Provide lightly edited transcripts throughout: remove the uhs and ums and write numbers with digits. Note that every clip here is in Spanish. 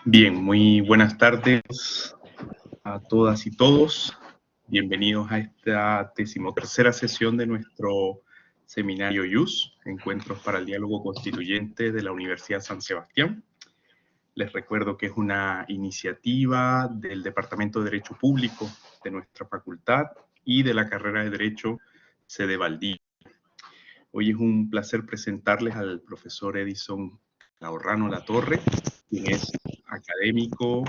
Bien, muy buenas tardes a todas y todos. Bienvenidos a esta 13ª sesión de nuestro seminario IUS, Encuentros para el Diálogo Constituyente de la Universidad San Sebastián. Les recuerdo que es una iniciativa del Departamento de Derecho Público de nuestra facultad y de la carrera de Derecho sede Valdivia. Hoy es un placer presentarles al profesor Edison Calahorrano Latorre, quien es académico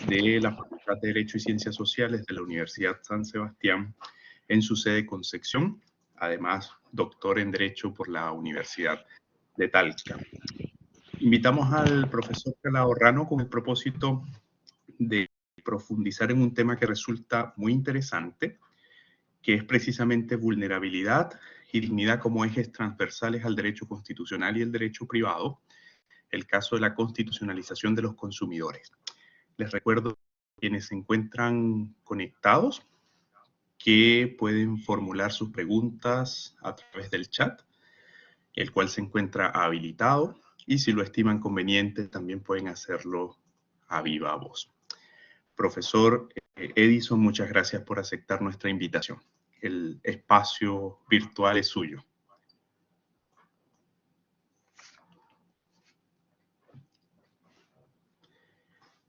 de la Facultad de Derecho y Ciencias Sociales de la Universidad San Sebastián en su sede Concepción, además doctor en Derecho por la Universidad de Talca. Invitamos al profesor Calahorrano con el propósito de profundizar en un tema que resulta muy interesante, que es precisamente vulnerabilidad y dignidad como ejes transversales al derecho constitucional y el derecho privado, el caso de la constitucionalización de los consumidores. Les recuerdo a quienes se encuentran conectados que pueden formular sus preguntas a través del chat, el cual se encuentra habilitado, y si lo estiman conveniente también pueden hacerlo a viva voz. Profesor Edison, muchas gracias por aceptar nuestra invitación. El espacio virtual es suyo.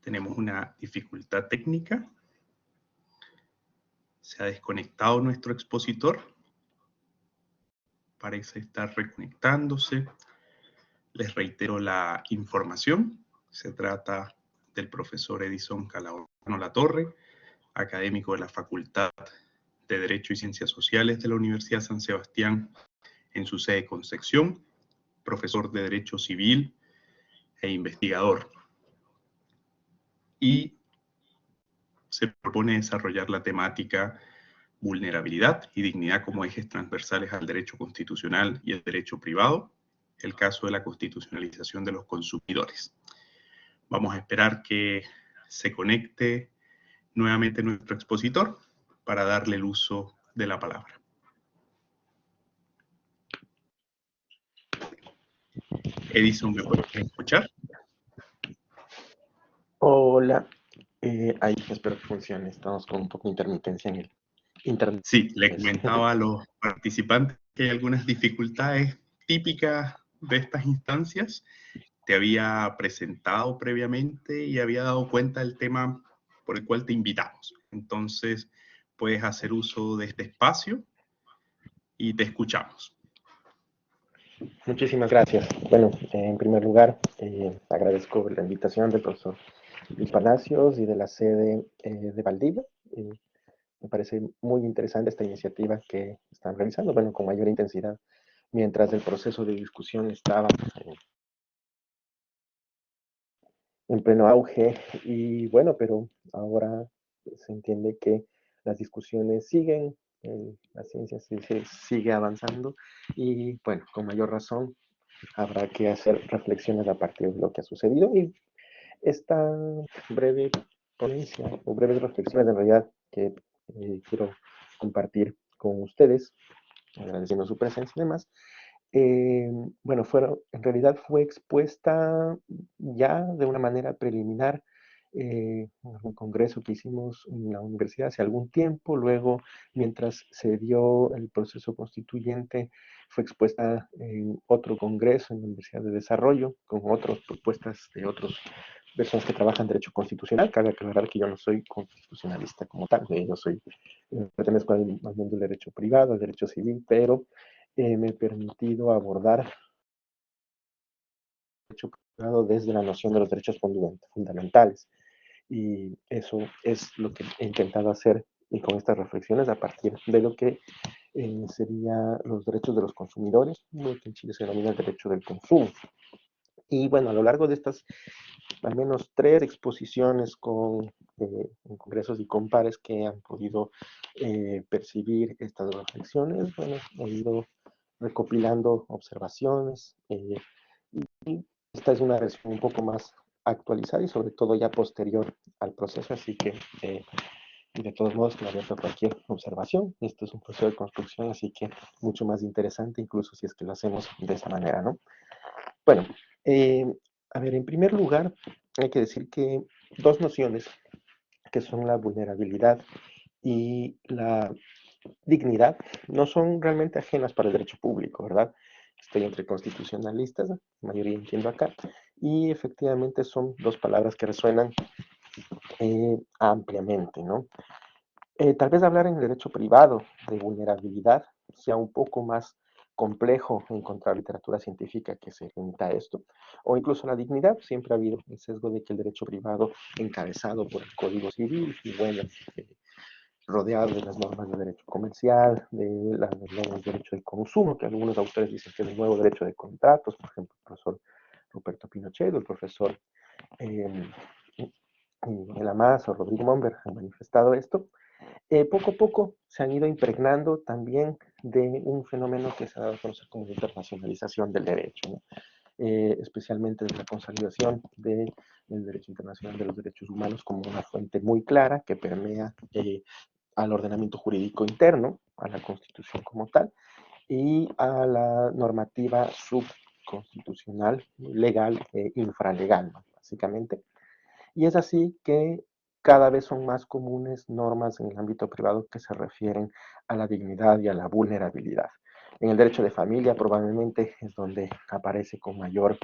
Tenemos una dificultad técnica. Se ha desconectado nuestro expositor. Parece estar reconectándose. Les reitero la información. Se trata del profesor Edison Calahorrano Latorre, académico de la Facultad de Derecho y Ciencias Sociales de la Universidad San Sebastián en su sede Concepción, profesor de Derecho Civil e investigador. Y se propone desarrollar la temática vulnerabilidad y dignidad como ejes transversales al derecho constitucional y el derecho privado, el caso de la constitucionalización de los consumidores. Vamos a esperar que se conecte nuevamente nuestro expositor para darle el uso de la palabra. Edison, ¿me puedes escuchar? Hola, ahí espero que funcione. Estamos con un poco de intermitencia en el internet. Sí, le comentaba a los participantes que hay algunas dificultades típicas de estas instancias. Te había presentado previamente y había dado cuenta del tema por el cual te invitamos. Entonces, puedes hacer uso de este espacio y te escuchamos. Muchísimas gracias. Bueno, en primer lugar, agradezco la invitación del profesor Luis Palacios y de la sede de Valdivia. Me parece muy interesante esta iniciativa que están realizando, bueno, con mayor intensidad, mientras el proceso de discusión estaba en pleno auge. Y bueno, pero ahora se entiende que las discusiones siguen, la ciencia sigue avanzando y bueno, con mayor razón habrá que hacer reflexiones a partir de lo que ha sucedido. Y esta breve ponencia o breves reflexiones en realidad que quiero compartir con ustedes, agradeciendo su presencia y demás, bueno, en realidad fue expuesta ya de una manera preliminar en un congreso que hicimos en la universidad hace algún tiempo. Luego, mientras se dio el proceso constituyente, fue expuesta en otro congreso en la Universidad de Desarrollo, con otras propuestas de otros personas que trabajan derecho constitucional. Cabe aclarar que yo no soy constitucionalista como tal, pertenezco al mundo del derecho privado, al derecho civil, pero me he permitido abordar el derecho privado desde la noción de los derechos fundamentales. Y eso es lo que he intentado hacer y con estas reflexiones a partir de lo que serían los derechos de los consumidores, lo que en Chile se denomina el derecho del consumo. Y bueno, a lo largo de estas al menos 3 exposiciones en congresos y con pares que han podido percibir estas reflexiones, bueno, he ido recopilando observaciones y esta es una versión un poco más actualizada y sobre todo ya posterior al proceso, así que de todos modos estoy abierto a cualquier observación. Esto es un proceso de construcción, así que mucho más interesante, incluso si es que lo hacemos de esa manera, ¿no? Bueno, a ver, en primer lugar, hay que decir que dos nociones que son la vulnerabilidad y la dignidad no son realmente ajenas para el derecho público, ¿verdad? Estoy entre constitucionalistas, la mayoría entiendo acá, y efectivamente son dos palabras que resuenan ampliamente, ¿no? Tal vez hablar en el derecho privado de vulnerabilidad sea un poco más complejo encontrar literatura científica que se limita a esto, o incluso la dignidad. Siempre ha habido el sesgo de que el derecho privado, encabezado por el Código Civil, y bueno, eh, rodeado de las normas de derecho comercial, de las normas de derecho de consumo, que algunos autores dicen que es el nuevo derecho de contratos, por ejemplo, el profesor Ruperto Pinochet, el profesor eh, Miguel Amaz o Rodrigo Momber han manifestado esto. Poco a poco se han ido impregnando también de un fenómeno que se ha dado a conocer como la internacionalización del derecho, ¿no? Especialmente de la consolidación del derecho internacional de los derechos humanos como una fuente muy clara que permea al ordenamiento jurídico interno, a la Constitución como tal, y a la normativa subconstitucional, legal e infralegal, ¿no? Básicamente. Y es así que cada vez son más comunes normas en el ámbito privado que se refieren a la dignidad y a la vulnerabilidad. En el derecho de familia probablemente es donde aparece con mayor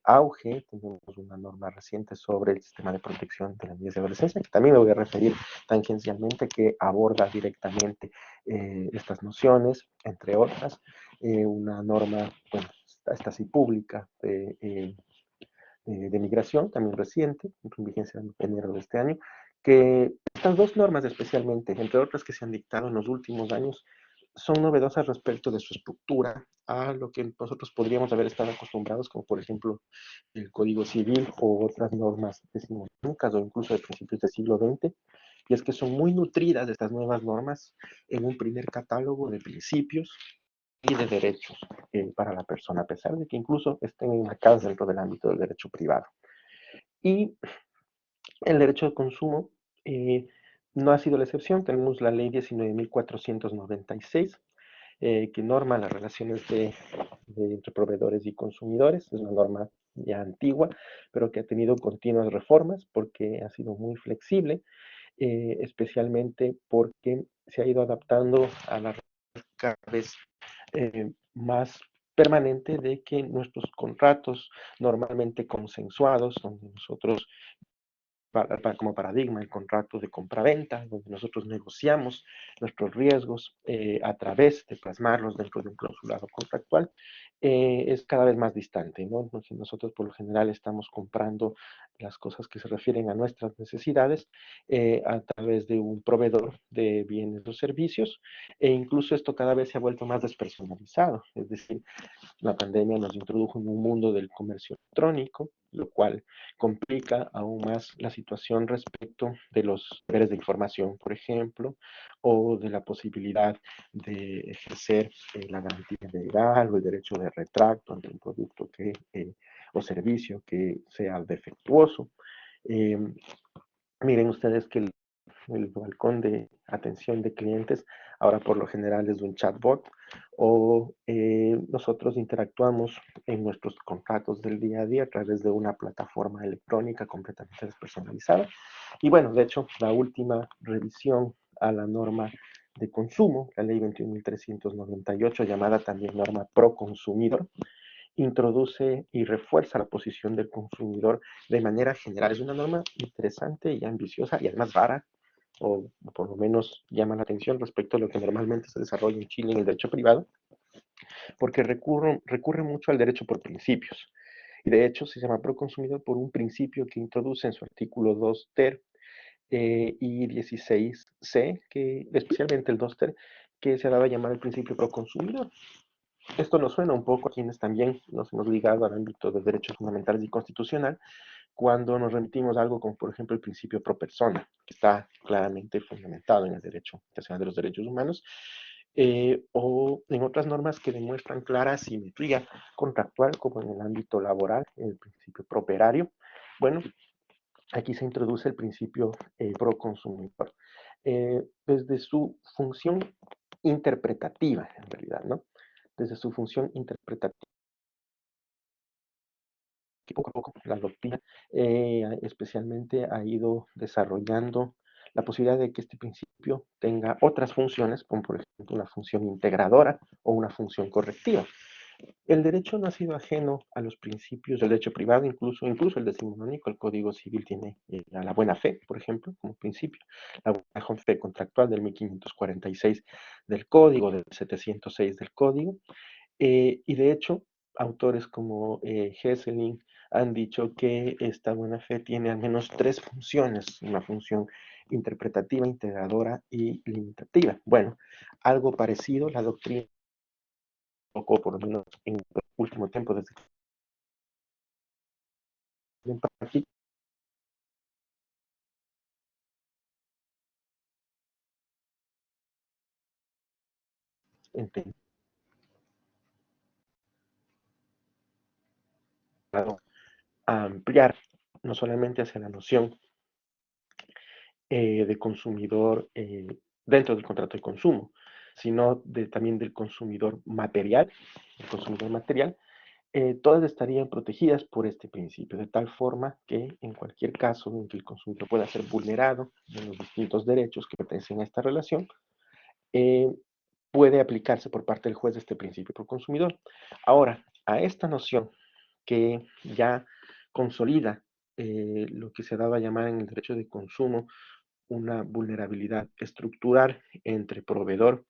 auge. Tenemos una norma reciente sobre el sistema de protección de la niñez y adolescencia, que también me voy a referir tangencialmente, que aborda directamente estas nociones, entre otras. Una norma, bueno, esta sí pública, de migración, también reciente, en vigencia en enero de este año, que estas dos normas especialmente, entre otras que se han dictado en los últimos años, son novedosas respecto de su estructura a lo que nosotros podríamos haber estado acostumbrados, como por ejemplo el Código Civil o otras normas decimonónicas o incluso de principios del siglo XX, y es que son muy nutridas estas nuevas normas en un primer catálogo de principios y de derechos para la persona, a pesar de que incluso estén enmarcadas dentro del ámbito del derecho privado. Y el derecho de consumo no ha sido la excepción. Tenemos la ley 19.496, que norma las relaciones entre proveedores y consumidores. Es una norma ya antigua, pero que ha tenido continuas reformas porque ha sido muy flexible, especialmente porque se ha ido adaptando a la cada vez más permanente de que nuestros contratos normalmente consensuados, donde nosotros como paradigma el contrato de compraventa, donde nosotros negociamos nuestros riesgos a través de plasmarlos dentro de un clausulado contractual, es cada vez más distante, ¿no? Entonces nosotros por lo general estamos comprando las cosas que se refieren a nuestras necesidades a través de un proveedor de bienes o servicios, e incluso esto cada vez se ha vuelto más despersonalizado, es decir, la pandemia nos introdujo en un mundo del comercio electrónico, lo cual complica aún más la situación respecto de los deberes de información, por ejemplo, o de la posibilidad de ejercer la garantía legal o el derecho de retracto ante un producto o servicio que sea defectuoso. Eh, Miren ustedes que el balcón de atención de clientes ahora por lo general es un chatbot, o nosotros interactuamos en nuestros contratos del día a día a través de una plataforma electrónica completamente despersonalizada. Y bueno, de hecho, la última revisión a la norma de consumo, la ley 21.398, llamada también norma pro consumidor, introduce y refuerza la posición del consumidor de manera general. Es una norma interesante y ambiciosa y además vara, o por lo menos llama la atención respecto a lo que normalmente se desarrolla en Chile en el derecho privado, porque recurre mucho al derecho por principios. Y de hecho se llama proconsumidor por un principio que introduce en su artículo 2 ter y 16c, que especialmente el 2 ter, que se daba a llamar el principio proconsumidor. Esto nos suena un poco a quienes también nos hemos ligado al ámbito de derechos fundamentales y constitucional, cuando nos remitimos a algo como, por ejemplo, el principio pro persona, que está claramente fundamentado en el derecho internacional de los derechos humanos, o en otras normas que demuestran clara simetría contractual, como en el ámbito laboral, el principio properario. Bueno, aquí se introduce el principio pro consumidor, desde su función interpretativa, en realidad, ¿no? Desde su función interpretativa que poco a poco la doctrina especialmente ha ido desarrollando la posibilidad de que este principio tenga otras funciones, como por ejemplo una función integradora o una función correctiva. El derecho no ha sido ajeno a los principios del derecho privado, incluso el decimonónico, el Código Civil tiene a la buena fe, por ejemplo, como principio, la buena fe contractual del 1546 del Código, del 706 del Código, y de hecho, autores como Hesselink han dicho que esta buena fe tiene al menos tres funciones, una función interpretativa, integradora y limitativa. Bueno, algo parecido, la doctrina, poco por lo menos en el último tiempo, desde que aquí, intentado ampliar no solamente hacia la noción de consumidor dentro del contrato de consumo, sino también del consumidor material, todas estarían protegidas por este principio, de tal forma que en cualquier caso en que el consumidor pueda ser vulnerado en los distintos derechos que pertenecen a esta relación, eh, puede aplicarse por parte del juez este principio por consumidor. Ahora, a esta noción que ya consolida lo que se daba a llamar en el derecho de consumo una vulnerabilidad estructural entre proveedor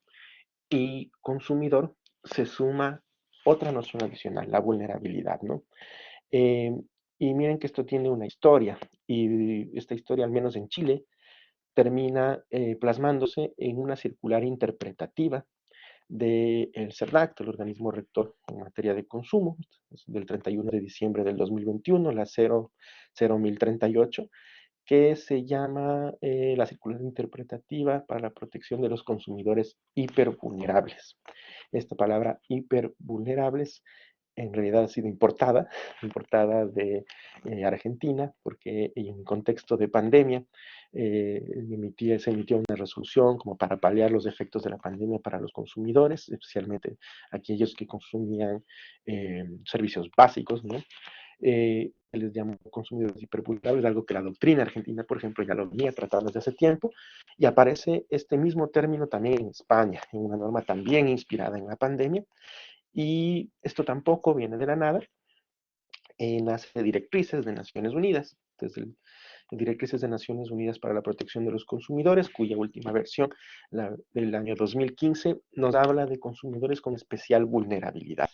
y consumidor, se suma otra noción adicional, la vulnerabilidad, ¿no? Eh, y miren que esto tiene una historia, y esta historia, al menos en Chile, termina plasmándose en una circular interpretativa del CERNAC, el organismo rector en materia de consumo, del 31 de diciembre del 2021, la 01038, que se llama la circular interpretativa para la protección de los consumidores hipervulnerables. Esta palabra hipervulnerables en realidad ha sido importada de Argentina, porque en contexto de pandemia se emitió una resolución como para paliar los efectos de la pandemia para los consumidores, especialmente aquellos que consumían servicios básicos, ¿no? Les llamo consumidores hipervulnerables, algo que la doctrina argentina, por ejemplo, ya lo venía tratando desde hace tiempo, y aparece este mismo término también en España, en una norma también inspirada en la pandemia, y esto tampoco viene de la nada, nace de directrices de Naciones Unidas, desde Directrices de Naciones Unidas para la Protección de los Consumidores, cuya última versión, del año 2015, nos habla de consumidores con especial vulnerabilidad.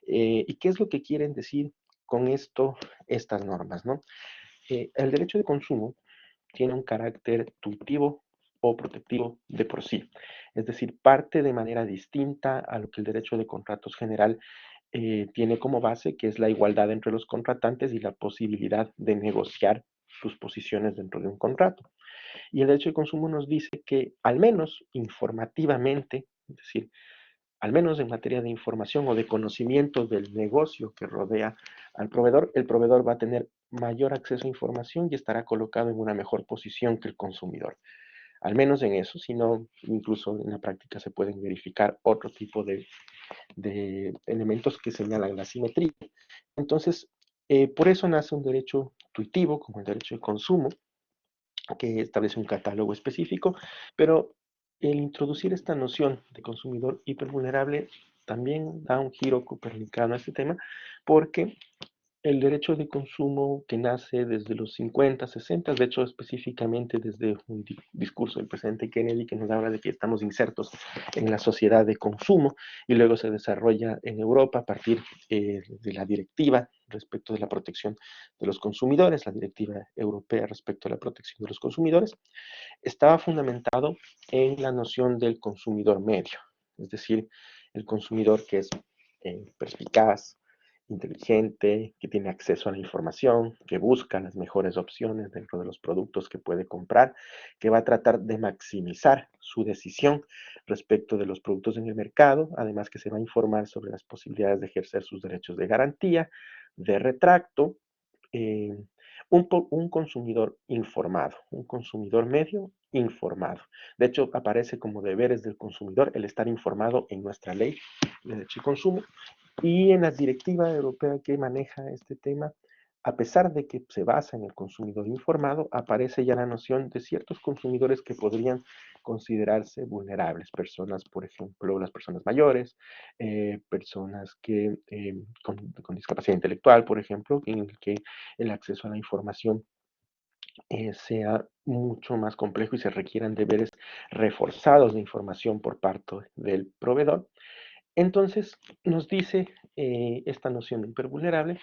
¿Y qué es lo que quieren decir con esto estas normas, ¿no? El derecho de consumo tiene un carácter tuitivo o protectivo de por sí, es decir, parte de manera distinta a lo que el derecho de contratos general tiene como base, que es la igualdad entre los contratantes y la posibilidad de negociar sus posiciones dentro de un contrato. Y el derecho de consumo nos dice que al menos informativamente, es decir, al menos en materia de información o de conocimiento del negocio que rodea al proveedor, el proveedor va a tener mayor acceso a información y estará colocado en una mejor posición que el consumidor. Al menos en eso, si no, incluso en la práctica se pueden verificar otro tipo de elementos que señalan la simetría. Entonces, por eso nace un derecho tuitivo, como el derecho de consumo, que establece un catálogo específico, pero el introducir esta noción de consumidor hipervulnerable también da un giro copernicano a este tema, porque el derecho de consumo que nace desde los 50, 60, de hecho específicamente desde un discurso del presidente Kennedy que nos habla de que estamos insertos en la sociedad de consumo y luego se desarrolla en Europa a partir de la directiva respecto de la protección de los consumidores, la directiva europea respecto a la protección de los consumidores, estaba fundamentado en la noción del consumidor medio, es decir, el consumidor que es perspicaz, inteligente, que tiene acceso a la información, que busca las mejores opciones dentro de los productos que puede comprar, que va a tratar de maximizar su decisión respecto de los productos en el mercado, además que se va a informar sobre las posibilidades de ejercer sus derechos de garantía, de retracto, eh, un consumidor informado, un consumidor medio informado. De hecho, aparece como deberes del consumidor el estar informado en nuestra ley de derecho y consumo y en la directiva europea que maneja este tema. a pesar de que se basa en el consumidor informado, aparece ya la noción de ciertos consumidores que podrían considerarse vulnerables. Personas, por ejemplo, las personas mayores, personas que con discapacidad intelectual, por ejemplo, en el que el acceso a la información sea mucho más complejo y se requieran deberes reforzados de información por parte del proveedor. Entonces, nos dice esta noción de hipervulnerable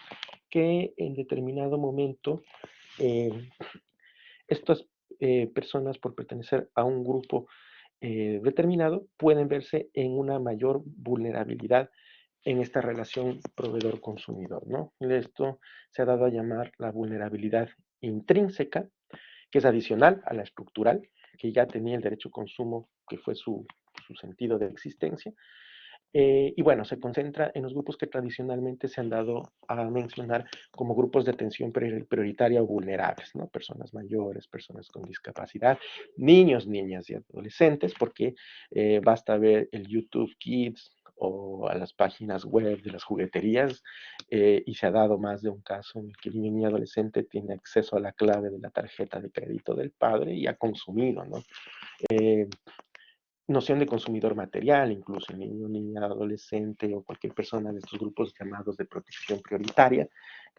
que en determinado momento eh, estas personas, por pertenecer a un grupo determinado, pueden verse en una mayor vulnerabilidad en esta relación proveedor-consumidor, ¿no? Esto se ha dado a llamar la vulnerabilidad intrínseca, que es adicional a la estructural, que ya tenía el derecho a consumo, que fue su sentido de existencia, y bueno, se concentra en los grupos que tradicionalmente se han dado a mencionar como grupos de atención prioritaria o vulnerables, ¿no? Personas mayores, personas con discapacidad, niños, niñas y adolescentes, porque basta ver el YouTube Kids o a las páginas web de las jugueterías y se ha dado más de un caso en el que el niño y adolescente tiene acceso a la clave de la tarjeta de crédito del padre y ha consumido, ¿no? Eh, Noción de consumidor material, incluso el niño, niña, adolescente o cualquier persona de estos grupos llamados de protección prioritaria,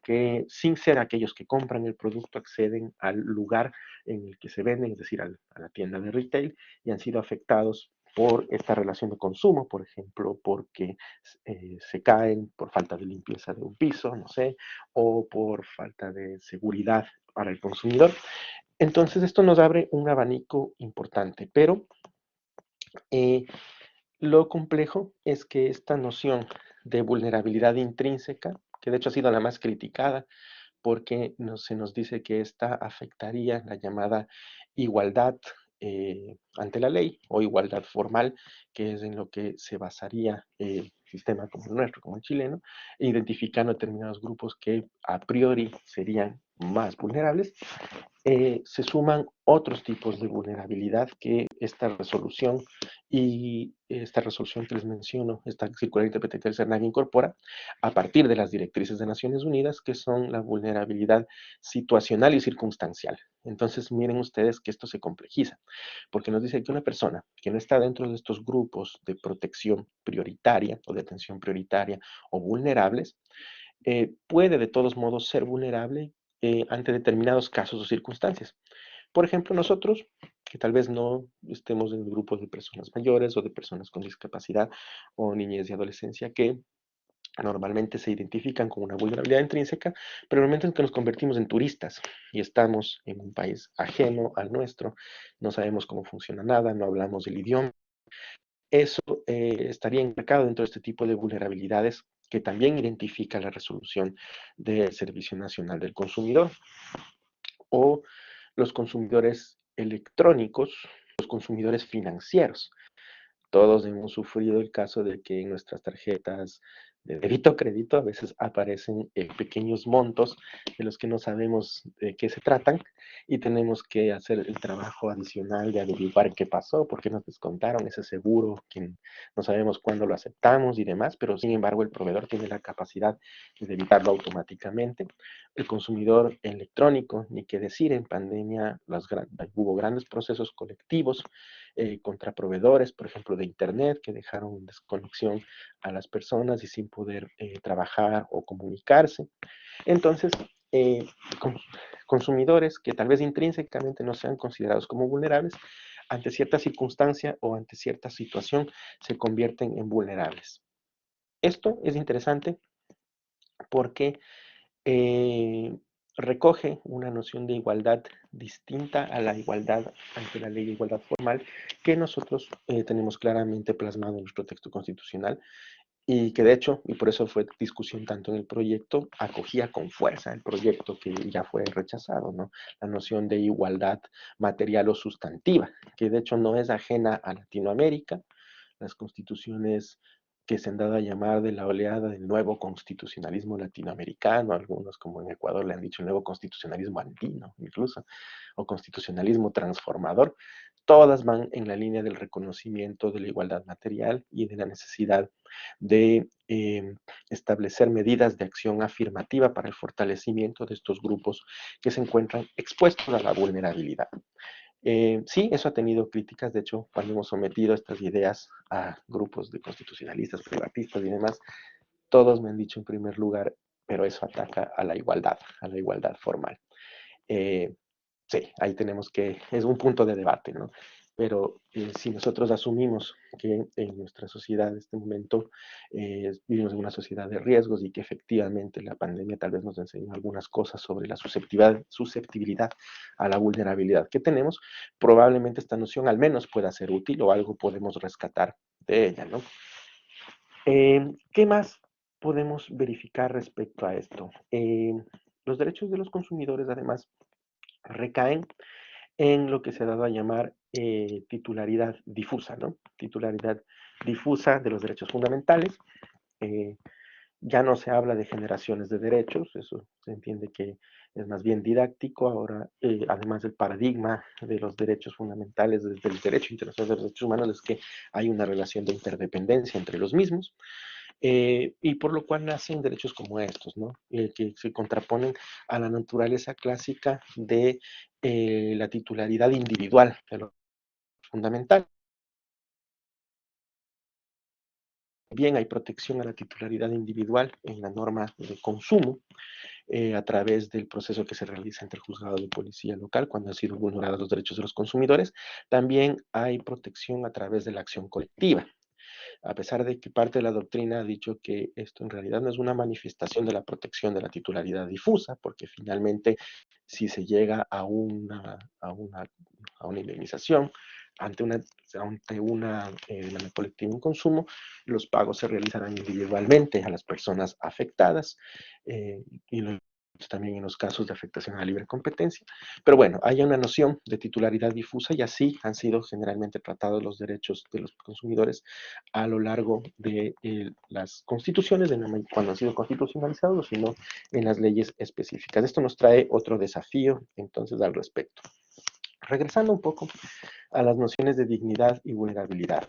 que sin ser aquellos que compran el producto acceden al lugar en el que se venden, es decir, a la tienda de retail, y han sido afectados por esta relación de consumo, por ejemplo, porque se caen por falta de limpieza de un piso, no sé, o por falta de seguridad para el consumidor. Entonces, esto nos abre un abanico importante, pero eh, lo complejo es que esta noción de vulnerabilidad intrínseca, que de hecho ha sido la más criticada, porque se nos dice que esta afectaría la llamada igualdad ante la ley o igualdad formal, que es en lo que se basaría el sistema como el nuestro, como el chileno, identificando determinados grupos que a priori serían más vulnerables. Se suman otros tipos de vulnerabilidad que esta resolución y esta resolución que les menciono, esta circular interpretativa del CERNAG incorpora a partir de las directrices de Naciones Unidas, que son la vulnerabilidad situacional y circunstancial. Entonces, miren ustedes que esto se complejiza, porque nos dice que una persona que no está dentro de estos grupos de protección prioritaria o de atención prioritaria o vulnerables, puede de todos modos ser vulnerable ante determinados casos o circunstancias. Por ejemplo, nosotros, que tal vez no estemos en el grupo de personas mayores o de personas con discapacidad o niñez y adolescencia que normalmente se identifican con una vulnerabilidad intrínseca, pero en el momento en que nos convertimos en turistas y estamos en un país ajeno al nuestro, no sabemos cómo funciona nada, no hablamos el idioma, eso estaría enmarcado dentro de este tipo de vulnerabilidades que también identifica la resolución del Servicio Nacional del Consumidor o los consumidores electrónicos, los consumidores financieros. Todos hemos sufrido el caso de que en nuestras tarjetas de débito o crédito a veces aparecen pequeños montos de los que no sabemos de qué se tratan y tenemos que hacer el trabajo adicional de averiguar qué pasó, por qué nos descontaron ese seguro, que no sabemos cuándo lo aceptamos y demás, pero sin embargo el proveedor tiene la capacidad de evitarlo automáticamente. El consumidor electrónico, ni qué decir, en pandemia hubo grandes procesos colectivos contra proveedores, por ejemplo, de Internet, que dejaron desconexión a las personas y sin poder trabajar o comunicarse. Entonces, eh, consumidores que tal vez intrínsecamente no sean considerados como vulnerables, ante cierta circunstancia o ante cierta situación, se convierten en vulnerables. Esto es interesante porque eh, recoge una noción de igualdad distinta a la igualdad ante la ley de igualdad formal que nosotros tenemos claramente plasmado en nuestro texto constitucional y que de hecho, y por eso fue discusión tanto en el proyecto, acogía con fuerza el proyecto que ya fue rechazado, ¿no? La noción de igualdad material o sustantiva, que de hecho no es ajena a Latinoamérica. Las constituciones que se han dado a llamar de la oleada del nuevo constitucionalismo latinoamericano, algunos como en Ecuador le han dicho el nuevo constitucionalismo andino incluso, o constitucionalismo transformador, todas van en la línea del reconocimiento de la igualdad material y de la necesidad de establecer medidas de acción afirmativa para el fortalecimiento de estos grupos que se encuentran expuestos a la vulnerabilidad. Sí, eso ha tenido críticas. De hecho, cuando hemos sometido estas ideas a grupos de constitucionalistas, privatistas y demás, todos me han dicho en primer lugar, pero eso ataca a la igualdad formal. Eh, sí, ahí tenemos que, es un punto de debate, ¿no? Pero si nosotros asumimos que en nuestra sociedad en este momento vivimos en una sociedad de riesgos y que efectivamente la pandemia tal vez nos enseñó algunas cosas sobre la susceptibilidad a la vulnerabilidad que tenemos, probablemente esta noción al menos pueda ser útil o algo podemos rescatar de ella, ¿no? ¿Qué más podemos verificar respecto a esto? Los derechos de los consumidores además recaen en lo que se ha dado a llamar titularidad difusa, ¿no? Titularidad difusa de los derechos fundamentales. Eh, ya no se habla de generaciones de derechos, eso se entiende que es más bien didáctico. Ahora, además del paradigma de los derechos fundamentales desde el derecho internacional de los derechos humanos, es que hay una relación de interdependencia entre los mismos. Y por lo cual nacen derechos como estos, ¿no? Que se contraponen a la naturaleza clásica de la titularidad individual de lo fundamental. Bien, hay protección a la titularidad individual en la norma de consumo a través del proceso que se realiza entre el juzgado de policía local cuando han sido vulnerados los derechos de los consumidores. También hay protección a través de la acción colectiva. A pesar de que parte de la doctrina ha dicho que esto en realidad no es una manifestación de la protección de la titularidad difusa, porque finalmente si se llega a una indemnización ante una demanda colectiva en consumo, los pagos se realizarán individualmente a las personas afectadas y también en los casos de afectación a la libre competencia. Pero bueno, hay una noción de titularidad difusa y así han sido generalmente tratados los derechos de los consumidores a lo largo de las constituciones, cuando han sido constitucionalizados, sino en las leyes específicas. Esto nos trae otro desafío entonces al respecto. Regresando un poco a las nociones de dignidad y vulnerabilidad.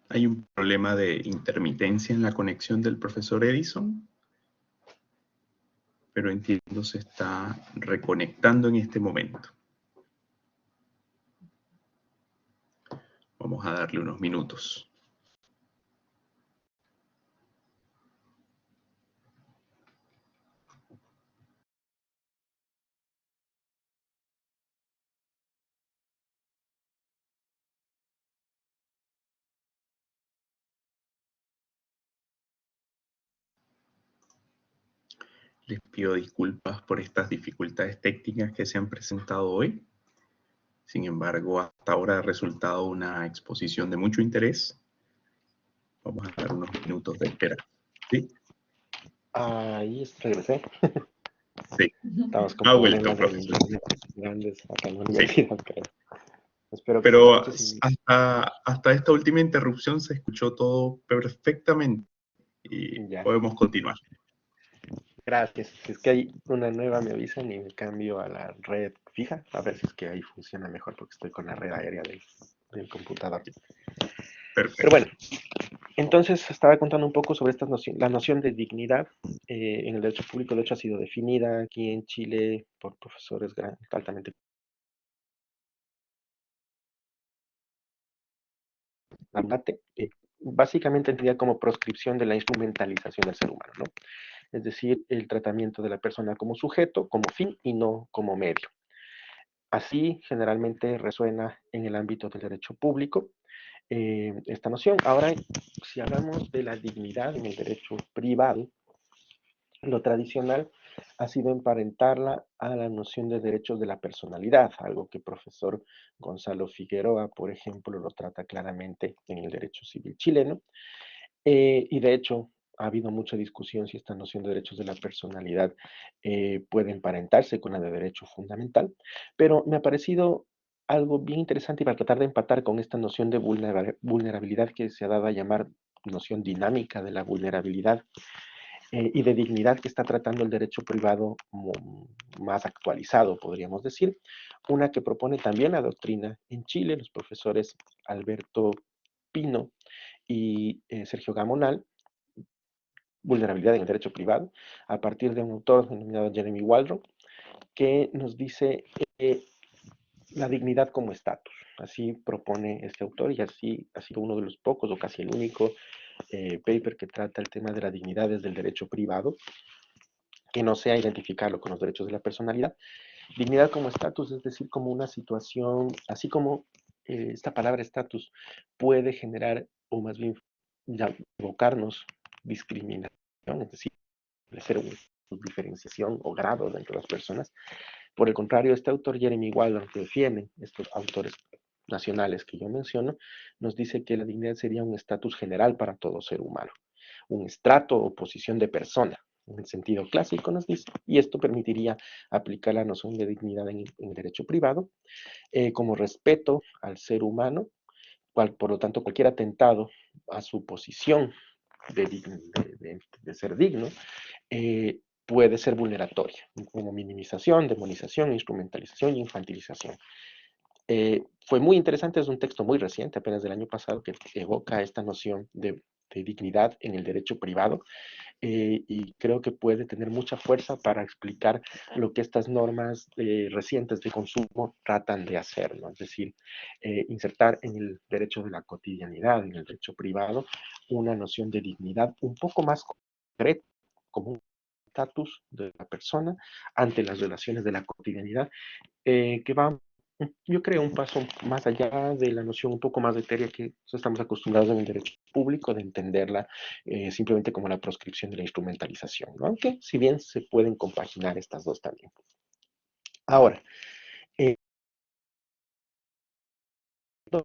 Hay un problema de intermitencia en la conexión del profesor Edison, pero entiendo se está reconectando en este momento. Vamos a darle unos minutos. Les pido disculpas por estas dificultades técnicas que se han presentado hoy. Sin embargo, hasta ahora ha resultado una exposición de mucho interés. Vamos a dar unos minutos de espera. ¿Sí? Ahí regresé. Sí. Estamos con Ha vuelto, problemas de profesor. internet grandes acá en la Sí. universidad, pero espero que se Pero escuche sin... hasta esta última interrupción se escuchó todo perfectamente y Ya, podemos continuar. gracias. Si es que hay una nueva, me avisan y me cambio a la red fija, a ver si es que ahí funciona mejor porque estoy con la red aérea del computador. Pero Perfecto. bueno, entonces estaba contando un poco sobre la noción de dignidad en el derecho público. De hecho, ha sido definida aquí en Chile por profesores altamente básicamente entendida como proscripción de la instrumentalización del ser humano, ¿no? Es decir, el tratamiento de la persona como sujeto, como fin y no como medio. Así generalmente resuena en el ámbito del derecho público esta noción. Ahora, si hablamos de la dignidad en el derecho privado, lo tradicional ha sido emparentarla a la noción de derechos de la personalidad, algo que el profesor Gonzalo Figueroa, por ejemplo, lo trata claramente en el derecho civil chileno. Y de hecho, ha habido mucha discusión si esta noción de derechos de la personalidad puede emparentarse con la de derecho fundamental, pero me ha parecido algo bien interesante y para tratar de empatar con esta noción de vulnerabilidad que se ha dado a llamar noción dinámica de la vulnerabilidad y de dignidad que está tratando el derecho privado más actualizado, podríamos decir. Una que propone también la doctrina en Chile, los profesores Alberto Pino y Sergio Gamonal, vulnerabilidad en el derecho privado, a partir de un autor denominado Jeremy Waldron, que nos dice la dignidad como estatus. Así propone este autor y así ha sido uno de los pocos o casi el único paper que trata el tema de la dignidad desde el derecho privado, que no sea identificarlo con los derechos de la personalidad. Dignidad como estatus, es decir, como una situación, así como esta palabra estatus puede generar, o más bien ya, provocarnos discriminación, es decir, ser una diferenciación o grado dentro de las personas. Por el contrario, este autor Jeremy Waldron, que defiende estos autores nacionales que yo menciono, nos dice que la dignidad sería un estatus general para todo ser humano, un estrato o posición de persona, en el sentido clásico nos dice, y esto permitiría aplicar la noción de dignidad en el derecho privado como respeto al ser humano, por lo tanto cualquier atentado a su posición de ser digno puede ser vulneratoria, como minimización, demonización, instrumentalización y infantilización. Fue muy interesante, es un texto muy reciente, apenas del año pasado, que evoca esta noción de dignidad en el derecho privado y creo que puede tener mucha fuerza para explicar lo que estas normas recientes de consumo tratan de hacer, ¿no? Es decir, insertar en el derecho de la cotidianidad, en el derecho privado, una noción de dignidad un poco más concreta, como un estatus de la persona ante las relaciones de la cotidianidad que va, yo creo, un paso más allá de la noción un poco más etérea que estamos acostumbrados en el derecho público de entenderla simplemente como la proscripción de la instrumentalización, ¿no? Aunque si bien se pueden compaginar estas dos también. Ahora, eh,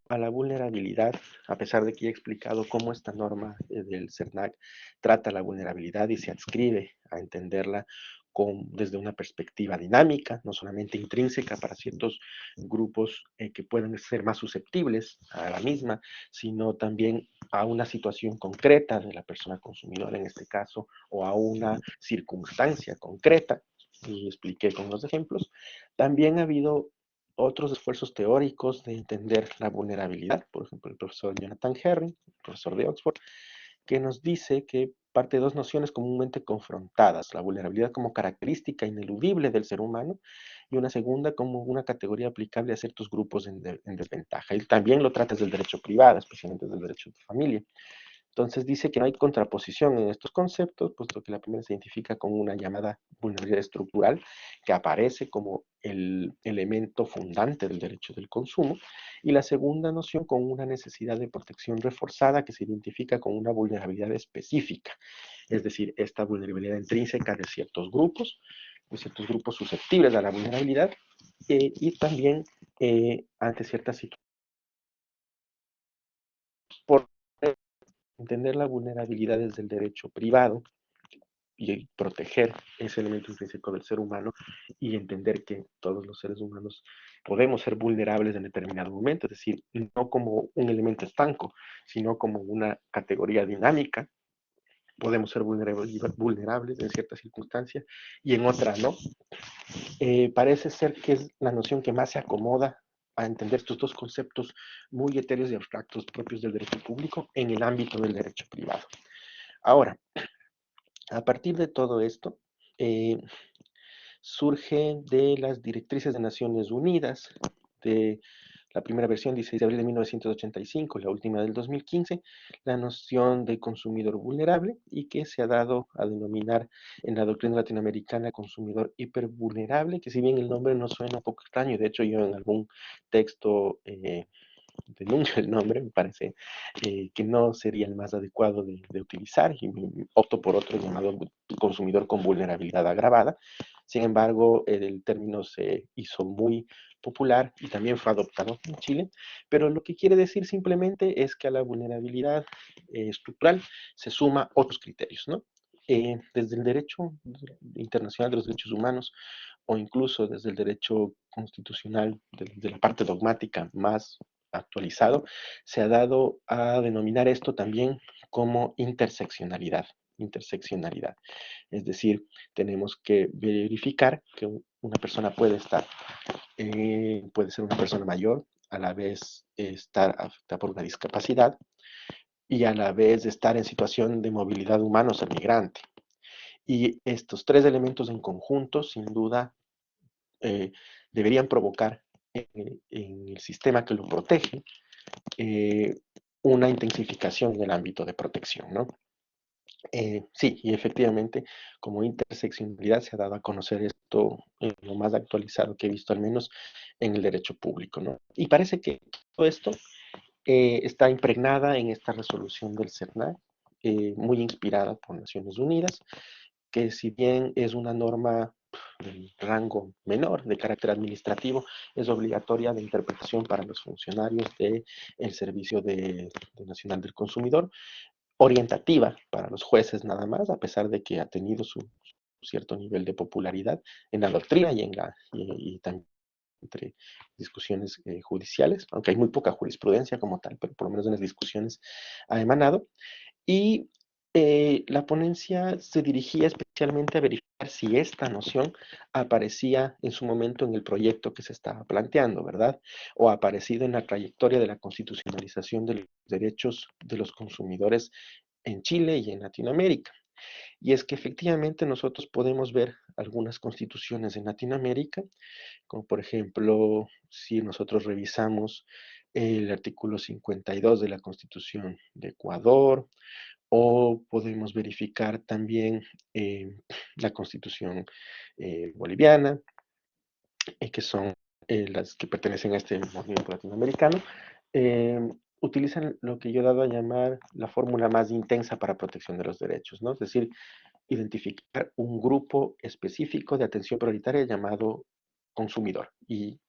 a la vulnerabilidad, a pesar de que ya he explicado cómo esta norma del CERNAC trata la vulnerabilidad y se adscribe a entenderla desde una perspectiva dinámica, no solamente intrínseca para ciertos grupos que pueden ser más susceptibles a la misma, sino también a una situación concreta de la persona consumidora en este caso, o a una circunstancia concreta, y expliqué con los ejemplos. También ha habido otros esfuerzos teóricos de entender la vulnerabilidad, por ejemplo, el profesor Jonathan Herring, profesor de Oxford, que nos dice que parte de dos nociones comúnmente confrontadas, la vulnerabilidad como característica ineludible del ser humano y una segunda como una categoría aplicable a ciertos grupos en desventaja. Él también lo trata desde el derecho privado, especialmente desde el derecho de familia. Entonces dice que no hay contraposición en estos conceptos, puesto que la primera se identifica con una llamada vulnerabilidad estructural, que aparece como el elemento fundante del derecho del consumo, y la segunda noción con una necesidad de protección reforzada que se identifica con una vulnerabilidad específica, es decir, esta vulnerabilidad intrínseca de ciertos grupos susceptibles a la vulnerabilidad, y también ante ciertas situaciones. Por entender la vulnerabilidad desde el derecho privado y proteger ese elemento intrínseco del ser humano y entender que todos los seres humanos podemos ser vulnerables en determinado momento, es decir, no como un elemento estanco, sino como una categoría dinámica. Podemos ser vulnerables en ciertas circunstancias y en otras no. Parece ser que es la noción que más se acomoda a entender estos dos conceptos muy etéreos y abstractos propios del derecho público en el ámbito del derecho privado. Ahora, a partir de todo esto, surge de las directrices de Naciones Unidas, de la primera versión 16 de abril de 1985, la última del 2015, la noción de consumidor vulnerable y que se ha dado a denominar en la doctrina latinoamericana consumidor hipervulnerable, que si bien el nombre nos suena un poco extraño, de hecho yo en algún texto denuncio el nombre, me parece que no sería el más adecuado de utilizar y opto por otro llamado consumidor con vulnerabilidad agravada. Sin embargo, el término se hizo muy popular y también fue adoptado en Chile, pero lo que quiere decir simplemente es que a la vulnerabilidad estructural se suma otros criterios, ¿no? Desde el derecho internacional de los derechos humanos, o incluso desde el derecho constitucional, desde la parte dogmática más actualizado, se ha dado a denominar esto también como interseccionalidad. Interseccionalidad. Es decir, tenemos que verificar que una persona puede ser una persona mayor, a la vez estar afectada por una discapacidad y a la vez estar en situación de movilidad humana o ser migrante. Y estos tres elementos en conjunto, sin duda, eh, deberían provocar en el sistema que lo protege eh, una intensificación en el ámbito de protección, ¿no? Sí, y efectivamente, como interseccionalidad se ha dado a conocer esto en lo más actualizado que he visto, al menos en el derecho público, ¿no? Y parece que todo esto está impregnada en esta resolución del CERNAC, muy inspirada por Naciones Unidas, que si bien es una norma de rango menor, de carácter administrativo, es obligatoria de interpretación para los funcionarios del Servicio Nacional del Consumidor, orientativa para los jueces nada más, a pesar de que ha tenido su cierto nivel de popularidad en la doctrina y también entre discusiones judiciales, aunque hay muy poca jurisprudencia como tal, pero por lo menos en las discusiones ha emanado. Y la ponencia se dirigía especialmente a verificar si esta noción aparecía en su momento en el proyecto que se estaba planteando, ¿verdad? O ha aparecido en la trayectoria de la constitucionalización de los derechos de los consumidores en Chile y en Latinoamérica. Y es que efectivamente nosotros podemos ver algunas constituciones en Latinoamérica, como por ejemplo, si nosotros revisamos el artículo 52 de la Constitución de Ecuador, o podemos verificar también la Constitución boliviana, que son las que pertenecen a este movimiento latinoamericano, eh, utilizan lo que yo he dado a llamar la fórmula más intensa para protección de los derechos, ¿no? Es decir, identificar un grupo específico de atención prioritaria llamado consumidor y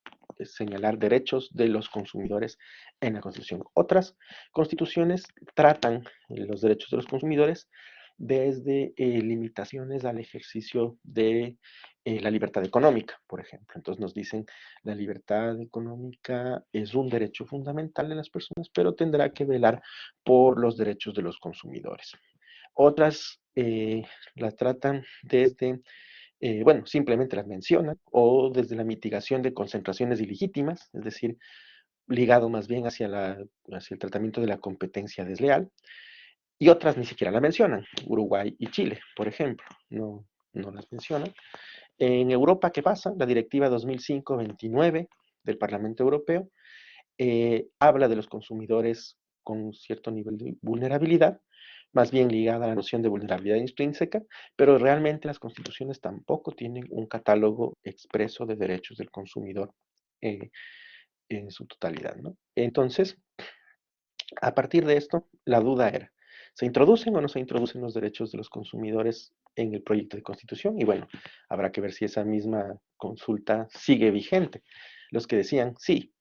señalar derechos de los consumidores en la Constitución. Otras constituciones tratan los derechos de los consumidores desde limitaciones al ejercicio de la libertad económica, por ejemplo. Entonces nos dicen, la libertad económica es un derecho fundamental de las personas, pero tendrá que velar por los derechos de los consumidores. Otras las tratan desde, bueno, simplemente las mencionan, o desde la mitigación de concentraciones ilegítimas, es decir, ligado más bien hacia el tratamiento de la competencia desleal, y otras ni siquiera la mencionan, Uruguay y Chile, por ejemplo, no las mencionan. En Europa, ¿qué pasa? La Directiva 2005-29 del Parlamento Europeo habla de los consumidores con cierto nivel de vulnerabilidad, más bien ligada a la noción de vulnerabilidad intrínseca, pero realmente las constituciones tampoco tienen un catálogo expreso de derechos del consumidor eh, en su totalidad, ¿no? Entonces, a partir de esto, la duda era, ¿se introducen o no se introducen los derechos de los consumidores en el proyecto de constitución? Y bueno, habrá que ver si esa misma consulta sigue vigente. Los que decían sí,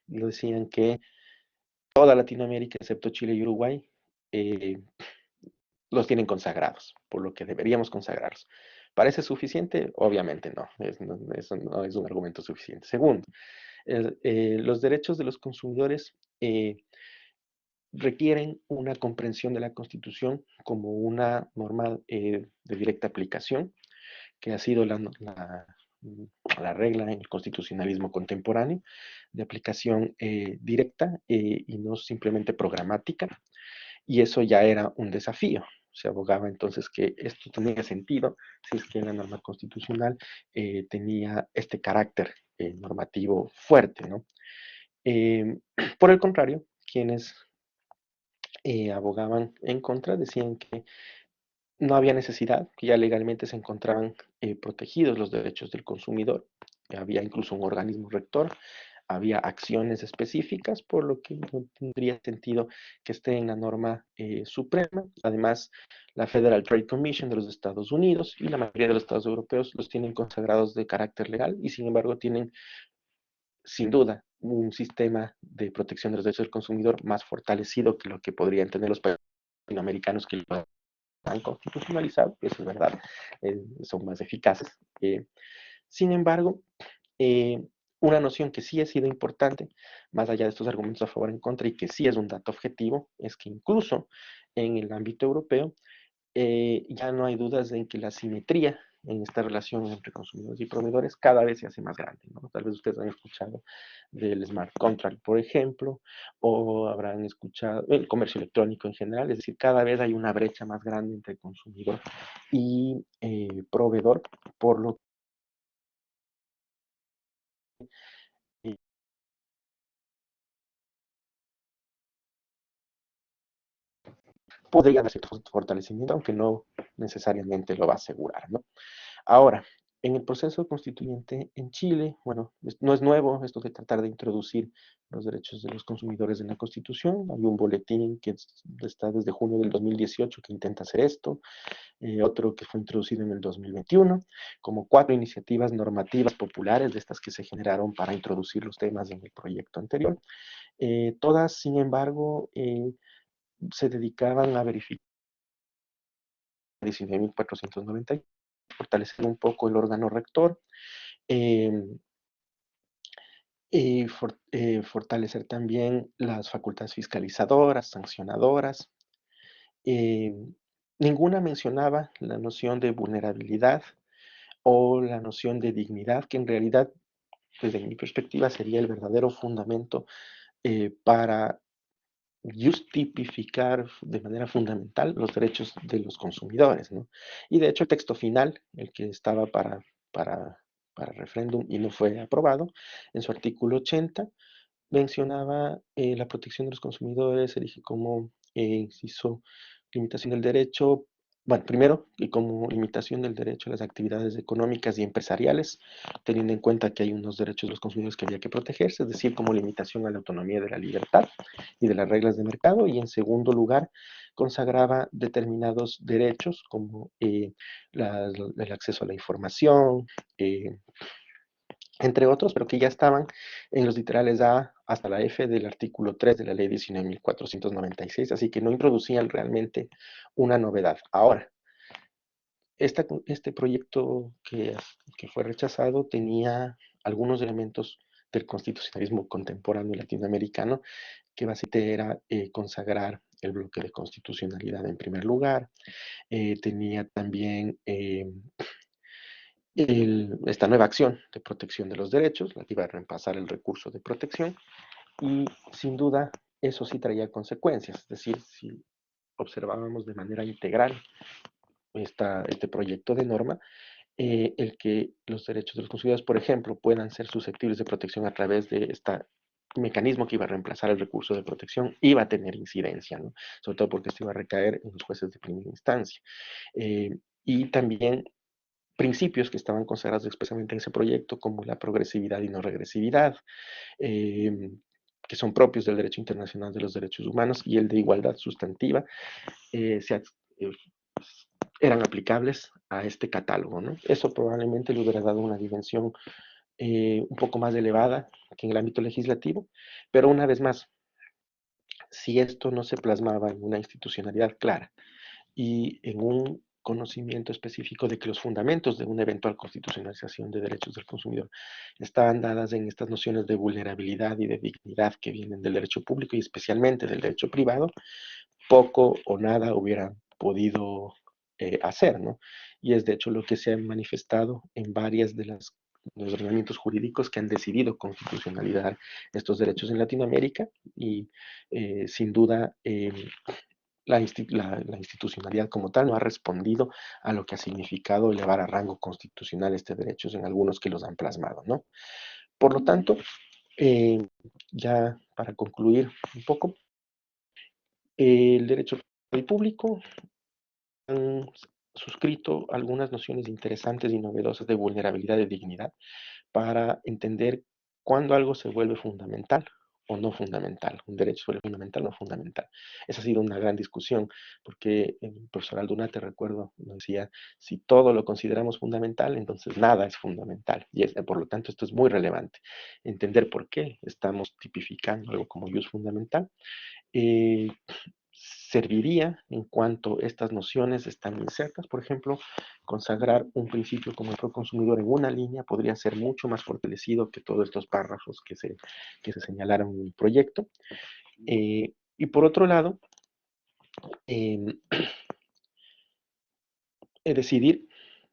decían que toda Latinoamérica, excepto Chile y Uruguay, eh, los tienen consagrados, por lo que deberíamos consagrarlos. ¿Parece suficiente? Obviamente no, eso no es un argumento suficiente. Segundo, los derechos de los consumidores requieren una comprensión de la Constitución como una norma de directa aplicación, que ha sido la regla en el constitucionalismo contemporáneo, de aplicación directa y no simplemente programática, y eso ya era un desafío. Se abogaba entonces que esto tenía sentido si es que la norma constitucional tenía este carácter normativo fuerte, ¿no? Por el contrario, quienes abogaban en contra decían que no había necesidad, que ya legalmente se encontraban protegidos los derechos del consumidor, había incluso un organismo rector, había acciones específicas, por lo que no tendría sentido que esté en la norma suprema. Además, la Federal Trade Commission de los Estados Unidos y la mayoría de los estados europeos los tienen consagrados de carácter legal y sin embargo tienen, sin duda, un sistema de protección de los derechos del consumidor más fortalecido que lo que podrían tener los países latinoamericanos que lo han constitucionalizado, eso es verdad, son más eficaces. Sin embargo, una noción que sí ha sido importante, más allá de estos argumentos a favor y en contra, y que sí es un dato objetivo, es que incluso en el ámbito europeo ya no hay dudas en que la simetría en esta relación entre consumidores y proveedores cada vez se hace más grande, ¿no? Tal vez ustedes han escuchado del smart contract, por ejemplo, o habrán escuchado el comercio electrónico en general, es decir, cada vez hay una brecha más grande entre consumidor y proveedor, por lo que podría haber cierto fortalecimiento, aunque no necesariamente lo va a asegurar, ¿no? Ahora, en el proceso constituyente en Chile, bueno, no es nuevo esto de tratar de introducir los derechos de los consumidores en la Constitución. Hay un boletín que está desde junio del 2018 que intenta hacer esto, otro que fue introducido en el 2021, como 4 iniciativas normativas populares de estas que se generaron para introducir los temas en el proyecto anterior. Todas, sin embargo, se dedicaban a verificar 19.490, fortalecer un poco el órgano rector, eh, y fortalecer también las facultades fiscalizadoras, sancionadoras. Eh, Ninguna mencionaba la noción de vulnerabilidad o la noción de dignidad, que en realidad, desde mi perspectiva, sería el verdadero fundamento para justificar de manera fundamental los derechos de los consumidores, ¿no? Y de hecho el texto final, el que estaba para, para referéndum y no fue aprobado, en su artículo 80, mencionaba la protección de los consumidores, se dije como inciso limitación del derecho, bueno, primero, y como limitación del derecho a las actividades económicas y empresariales, teniendo en cuenta que hay unos derechos de los consumidores que había que protegerse, es decir, como limitación a la autonomía de la libertad y de las reglas de mercado, y en segundo lugar, consagraba determinados derechos como el acceso a la información, eh, entre otros, pero que ya estaban en los literales A hasta la F del artículo 3 de la ley 19.496, así que no introducían realmente una novedad. Ahora, este proyecto que fue rechazado tenía algunos elementos del constitucionalismo contemporáneo latinoamericano, que básicamente era consagrar el bloque de constitucionalidad en primer lugar, tenía también esta nueva acción de protección de los derechos, la que iba a reemplazar el recurso de protección, y sin duda eso sí traía consecuencias, es decir, si observábamos de manera integral este proyecto de norma, el que los derechos de los consumidores, por ejemplo, puedan ser susceptibles de protección a través de este mecanismo que iba a reemplazar el recurso de protección, iba a tener incidencia, ¿no? Sobre todo porque esto iba a recaer en los jueces de primera instancia. Y también principios que estaban consagrados expresamente en ese proyecto, como la progresividad y no regresividad, eh, que son propios del derecho internacional de los derechos humanos, y el de igualdad sustantiva, eh, se, eh, eran aplicables a este catálogo, ¿no? Eso probablemente le hubiera dado una dimensión un poco más elevada que en el ámbito legislativo, pero una vez más, si esto no se plasmaba en una institucionalidad clara y en un conocimiento específico de que los fundamentos de una eventual constitucionalización de derechos del consumidor estaban dadas en estas nociones de vulnerabilidad y de dignidad que vienen del derecho público y especialmente del derecho privado, poco o nada hubieran podido hacer, ¿no? Y es de hecho lo que se ha manifestado en varias de los ordenamientos jurídicos que han decidido constitucionalizar estos derechos en Latinoamérica y sin duda la institucionalidad como tal no ha respondido a lo que ha significado elevar a rango constitucional este derechos en algunos que los han plasmado, ¿no? Por lo tanto, eh, ya para concluir un poco, el derecho público han suscrito algunas nociones interesantes y novedosas de vulnerabilidad y dignidad para entender cuándo algo se vuelve fundamental o no fundamental, un derecho se vuelve fundamental o no fundamental. Esa ha sido una gran discusión, porque el profesor Aldunate, recuerdo, nos decía, si todo lo consideramos fundamental, entonces nada es fundamental. Y por lo tanto, esto es muy relevante, entender por qué estamos tipificando algo como jus fundamental. Eh, serviría en cuanto estas nociones están insertas. Por ejemplo, consagrar un principio como el proconsumidor en una línea podría ser mucho más fortalecido que todos estos párrafos que se señalaron en el proyecto. Y por otro lado, eh, decidir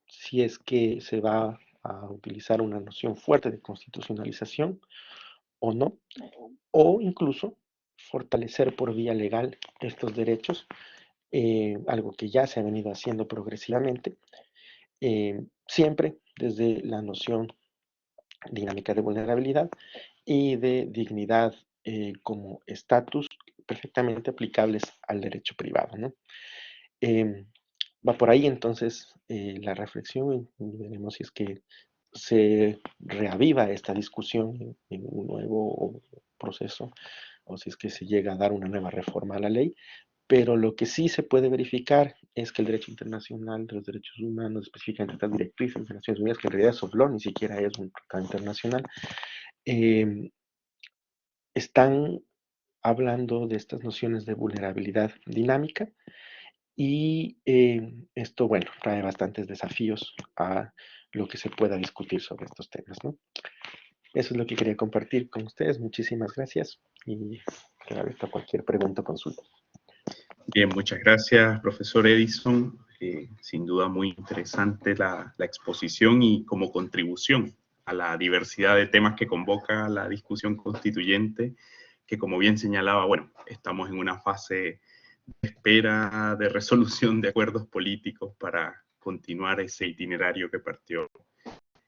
si es que se va a utilizar una noción fuerte de constitucionalización o no, o incluso fortalecer por vía legal estos derechos, algo que ya se ha venido haciendo progresivamente, siempre desde la noción dinámica de vulnerabilidad y de dignidad como estatus perfectamente aplicables al derecho privado, ¿no? Eh, Va por ahí entonces la reflexión y veremos si es que se reaviva esta discusión en un nuevo proceso o si es que se llega a dar una nueva reforma a la ley, pero lo que sí se puede verificar es que el derecho internacional de los derechos humanos, específicamente estas directrices de Naciones Unidas, que en realidad es OBLO, ni siquiera es un tratado internacional, eh, están hablando de estas nociones de vulnerabilidad dinámica y esto, bueno, trae bastantes desafíos a lo que se pueda discutir sobre estos temas, ¿no? Eso es lo que quería compartir con ustedes. Muchísimas gracias y quedo abierto a cualquier pregunta o consulta. Bien, muchas gracias, profesor Edison. Sin duda muy interesante la exposición y como contribución a la diversidad de temas que convoca la discusión constituyente, que como bien señalaba, bueno, estamos en una fase de espera de resolución de acuerdos políticos para continuar ese itinerario que partió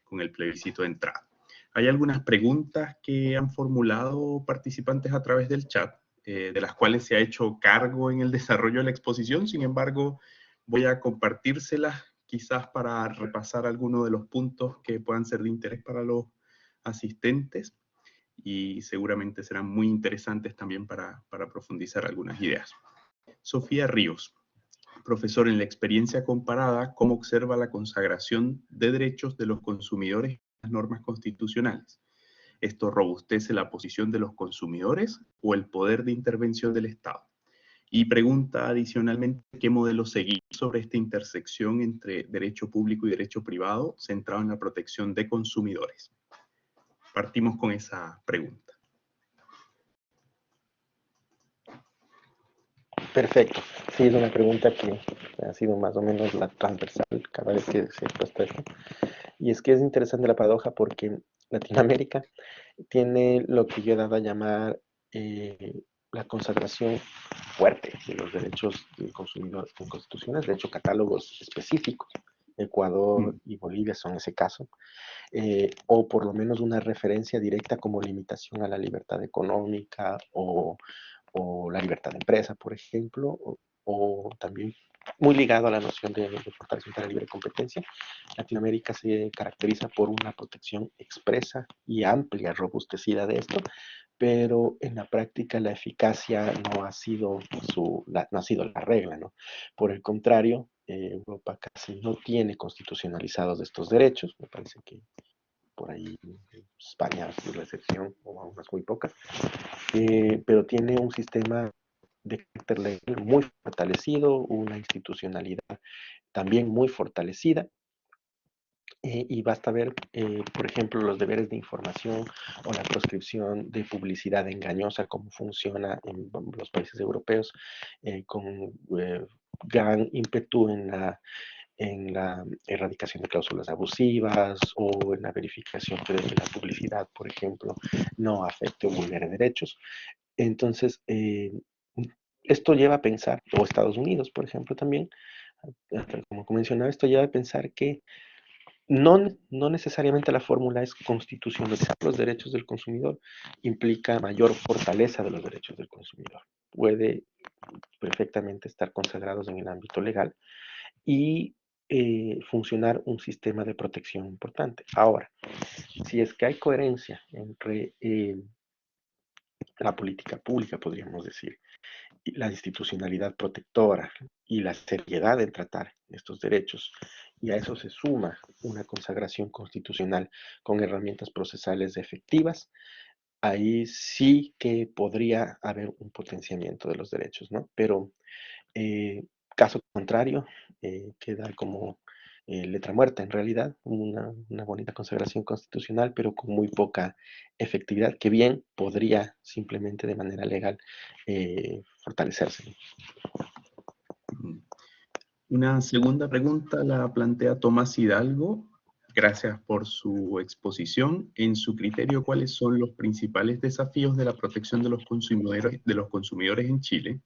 con el plebiscito de entrada. Hay algunas preguntas que han formulado participantes a través del chat, de las cuales se ha hecho cargo en el desarrollo de la exposición. Sin embargo, voy a compartírselas quizás para repasar algunos de los puntos que puedan ser de interés para los asistentes y seguramente serán muy interesantes también para profundizar algunas ideas. Sofía Ríos, profesor, en la experiencia comparada, ¿cómo observa la consagración de derechos de los consumidores en las normas constitucionales? ¿Esto robustece la posición de los consumidores o el poder de intervención del Estado? Y pregunta adicionalmente, ¿qué modelo seguir sobre esta intersección entre derecho público y derecho privado centrado en la protección de consumidores? Partimos con esa pregunta. Perfecto. Sí, es una pregunta que ha sido más o menos la transversal cada vez que se ha puesto esto. Y es que es interesante la paradoja porque Latinoamérica tiene lo que yo he dado a llamar la consagración fuerte de los derechos del consumidor en constituciones, de hecho catálogos específicos. Ecuador y Bolivia son ese caso, o por lo menos una referencia directa como limitación a la libertad económica o la libertad de empresa, por ejemplo, o también muy ligado a la noción de fortalecimiento de la libre competencia. Latinoamérica se caracteriza por una protección expresa y amplia, robustecida de esto, pero en la práctica la eficacia no ha sido, no ha sido la regla, ¿no? Por el contrario, Europa casi no tiene constitucionalizados estos derechos, me parece que por ahí España es la excepción, o unas muy pocas, pero tiene un sistema de carácter legal muy fortalecido, una institucionalidad también muy fortalecida, y basta ver, por ejemplo, los deberes de información o la proscripción de publicidad engañosa, cómo funciona en los países europeos, con gran ímpetu en la erradicación de cláusulas abusivas o en la verificación de que la publicidad, por ejemplo, no afecte o vulnere derechos. Entonces, esto lleva a pensar, o Estados Unidos, por ejemplo, también, como mencionaba, esto lleva a pensar que no necesariamente la fórmula es constitucionalizar los derechos del consumidor, implica mayor fortaleza de los derechos del consumidor. Puede perfectamente estar consagrados en el ámbito legal y funcionar un sistema de protección importante. Ahora, si es que hay coherencia entre la política pública, podríamos decir, y la institucionalidad protectora y la seriedad en tratar estos derechos, y a eso se suma una consagración constitucional con herramientas procesales efectivas, ahí sí que podría haber un potenciamiento de los derechos, ¿no? Pero eh, caso contrario, queda como letra muerta en realidad, una bonita consagración constitucional, pero con muy poca efectividad, que bien podría simplemente de manera legal fortalecerse. Mm. Una segunda pregunta la plantea Tomás Hidalgo. Gracias por su exposición. En su criterio, ¿cuáles son los principales desafíos de la protección de los consumidores en Chile?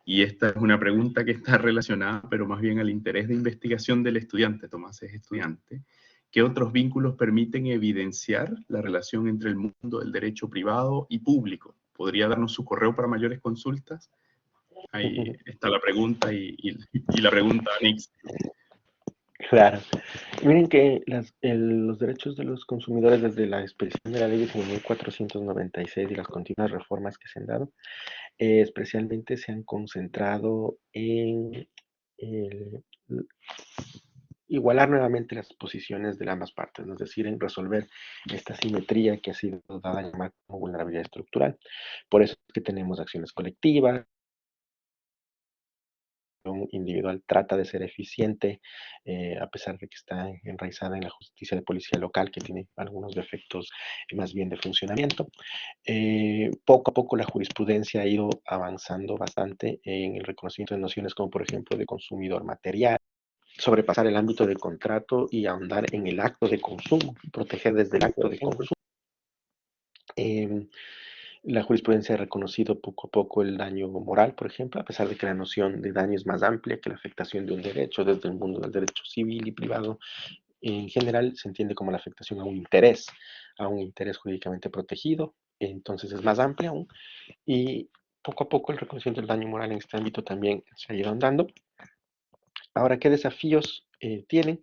Y esta es una pregunta que está relacionada, pero más bien al interés de investigación del estudiante. Tomás es estudiante. ¿Qué otros vínculos permiten evidenciar la relación entre el mundo del derecho privado y público? ¿Podría darnos su correo para mayores consultas? Ahí está la pregunta y la pregunta anexa. Claro. Miren que los derechos de los consumidores desde la expedición de la ley de 1496 y las continuas reformas que se han dado, especialmente se han concentrado en el- igualar nuevamente las posiciones de ambas partes, ¿no? Es decir, en resolver esta simetría que ha sido dada a llamar como vulnerabilidad estructural. Por eso es que tenemos acciones colectivas, individual trata de ser eficiente, a pesar de que está enraizada en la justicia de policía local, que tiene algunos defectos más bien de funcionamiento. Poco a poco la jurisprudencia ha ido avanzando bastante en el reconocimiento de nociones como, por ejemplo, de consumidor material, sobrepasar el ámbito del contrato y ahondar en el acto de consumo, proteger desde el acto de consumo. Eh, La jurisprudencia ha reconocido poco a poco el daño moral, por ejemplo, a pesar de que la noción de daño es más amplia que la afectación de un derecho desde el mundo del derecho civil y privado. En general se entiende como la afectación a un interés jurídicamente protegido, entonces es más amplia aún. Y poco a poco el reconocimiento del daño moral en este ámbito también se ha ido andando. Ahora, ¿qué desafíos tienen?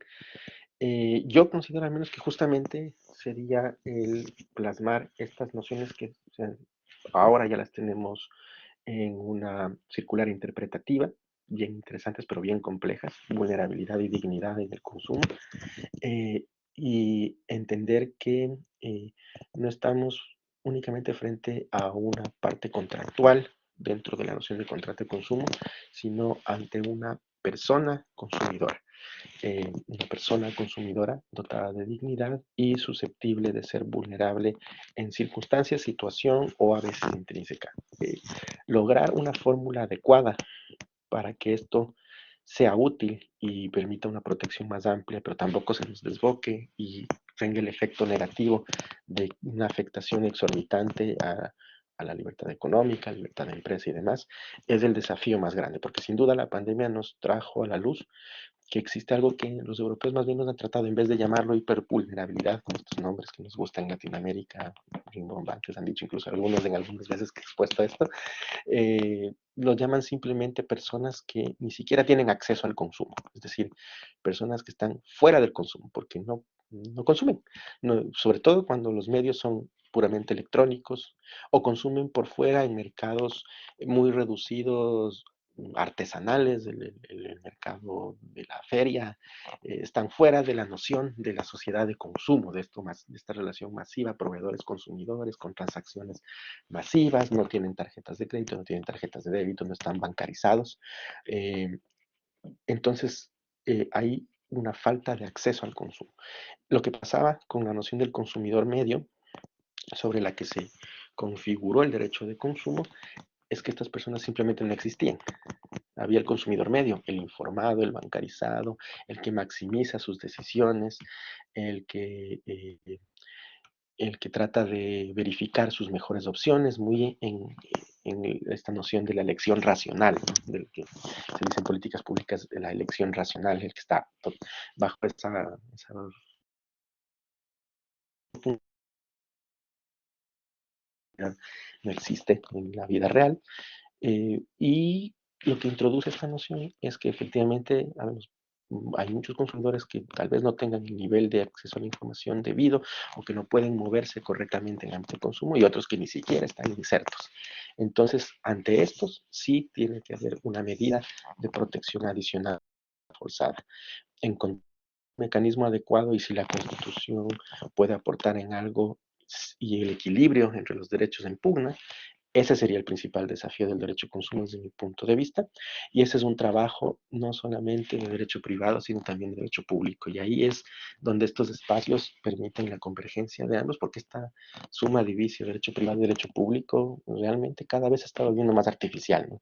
Yo considero al menos que justamente sería el plasmar estas nociones que ahora ya las tenemos en una circular interpretativa, bien interesantes pero bien complejas, vulnerabilidad y dignidad en el consumo, y entender que no estamos únicamente frente a una parte contractual dentro de la noción de contrato de consumo, sino ante una persona consumidora, una persona consumidora dotada de dignidad y susceptible de ser vulnerable en circunstancias, situación o a veces intrínseca. Lograr una fórmula adecuada para que esto sea útil y permita una protección más amplia, pero tampoco se nos desboque y tenga el efecto negativo de una afectación exorbitante a la libertad económica, libertad de empresa y demás, es el desafío más grande, porque sin duda la pandemia nos trajo a la luz que existe algo que los europeos más bien nos han tratado, en vez de llamarlo hipervulnerabilidad, como estos nombres que nos gustan en Latinoamérica, rimbombantes, han dicho incluso algunos en algunas veces que he expuesto a esto, lo llaman simplemente personas que ni siquiera tienen acceso al consumo, es decir, personas que están fuera del consumo, porque no consumen, sobre todo cuando los medios son puramente electrónicos o consumen por fuera en mercados muy reducidos, artesanales, el mercado de la feria, están fuera de la noción de la sociedad de consumo, de esta relación masiva, proveedores-consumidores, con transacciones masivas, no tienen tarjetas de crédito, no tienen tarjetas de débito, no están bancarizados. Eh, entonces, hay una falta de acceso al consumo. Lo que pasaba con la noción del consumidor medio, sobre la que se configuró el derecho de consumo, es que estas personas simplemente no existían. Había el consumidor medio, el informado, el bancarizado, el que maximiza sus decisiones, el que, eh, el que trata de verificar sus mejores opciones, muy en esta noción de la elección racional, ¿no? Del que se dice en políticas públicas, de la elección racional, el que está bajo esa no existe en la vida real. Y lo que introduce esta noción es que efectivamente hay muchos consumidores que tal vez no tengan el nivel de acceso a la información debido o que no pueden moverse correctamente en el ámbito de consumo y otros que ni siquiera están insertos. Entonces, ante estos sí tiene que haber una medida de protección adicional forzada. Encontrar un mecanismo adecuado y si la Constitución puede aportar en algo y el equilibrio entre los derechos en pugna. Ese sería el principal desafío del derecho de consumo desde mi punto de vista. Y ese es un trabajo no solamente de derecho privado, sino también de derecho público. Y ahí es donde estos espacios permiten la convergencia de ambos, porque esta suma divisio, derecho privado y derecho público, realmente cada vez se está volviendo más artificial, ¿no?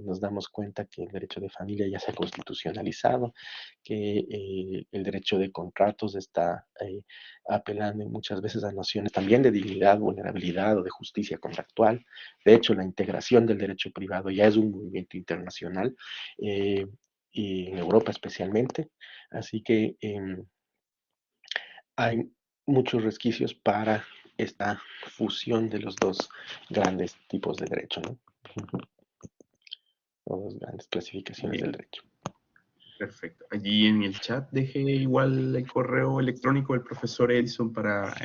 Nos damos cuenta que el derecho de familia ya se ha constitucionalizado, que el derecho de contratos está apelando muchas veces a nociones también de dignidad, vulnerabilidad o de justicia contractual. De hecho, la integración del derecho privado ya es un movimiento internacional, eh, y en Europa especialmente. Así que hay muchos resquicios para esta fusión de los dos grandes tipos de derecho, ¿no? O dos grandes clasificaciones del Bien, derecho. perfecto. Allí en el chat dejé igual el correo electrónico del profesor Edison para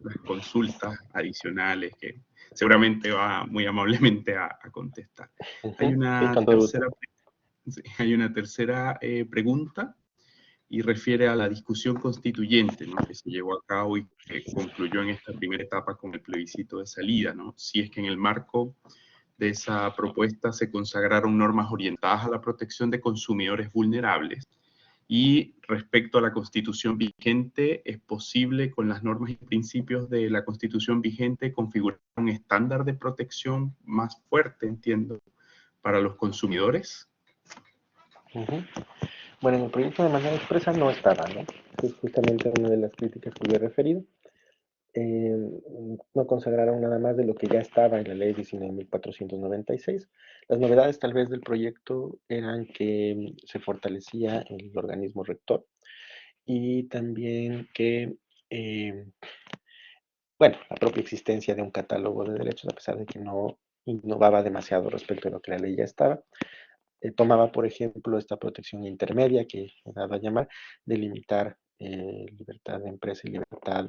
las consultas adicionales que seguramente va muy amablemente a contestar. Hay Sí, una con todo gusto. tercera, sí, hay una tercera pregunta y refiere a la discusión constituyente, ¿no?, que se llevó a cabo y que concluyó en esta primera etapa con el plebiscito de salida, ¿no? Si es que en el marco de esa propuesta se consagraron normas orientadas a la protección de consumidores vulnerables. Y respecto a la Constitución vigente, ¿es posible con las normas y principios de la Constitución vigente configurar un estándar de protección más fuerte, entiendo, para los consumidores? Ujú. Bueno, en el proyecto de manera expresa no estaba, ¿no? Es justamente una de las críticas que yo he referido. eh, no consagraron nada más de lo que ya estaba en la ley 19.496. Las novedades tal vez del proyecto eran que se fortalecía el organismo rector y también que, eh, bueno, la propia existencia de un catálogo de derechos, a pesar de que no innovaba demasiado respecto a lo que la ley ya estaba, tomaba, por ejemplo, esta protección intermedia que he dado a llamar, de limitar libertad de empresa y libertad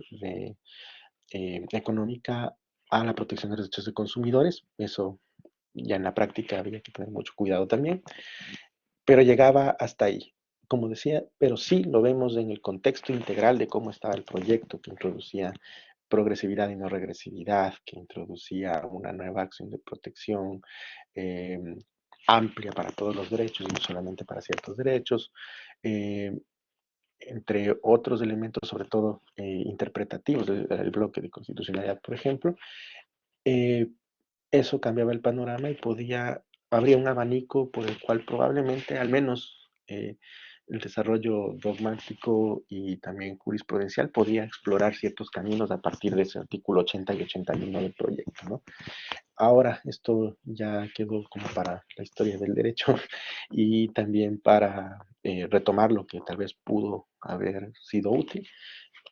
económica a la protección de los derechos de consumidores. Eso ya en la práctica había que tener mucho cuidado también, pero llegaba hasta ahí. Como decía, pero sí lo vemos en el contexto integral de cómo estaba el proyecto, que introducía progresividad y no regresividad, que introducía una nueva acción de protección eh, amplia para todos los derechos y no solamente para ciertos derechos, eh, entre otros elementos, sobre todo interpretativos del bloque de constitucionalidad, por ejemplo. eh, Eso cambiaba el panorama y habría un abanico por el cual probablemente, al menos el desarrollo dogmático y también jurisprudencial, podía explorar ciertos caminos a partir de ese artículo 80 y 81 del proyecto, ¿no? Ahora esto ya quedó como para la historia del derecho y también para retomar lo que tal vez pudo haber sido útil.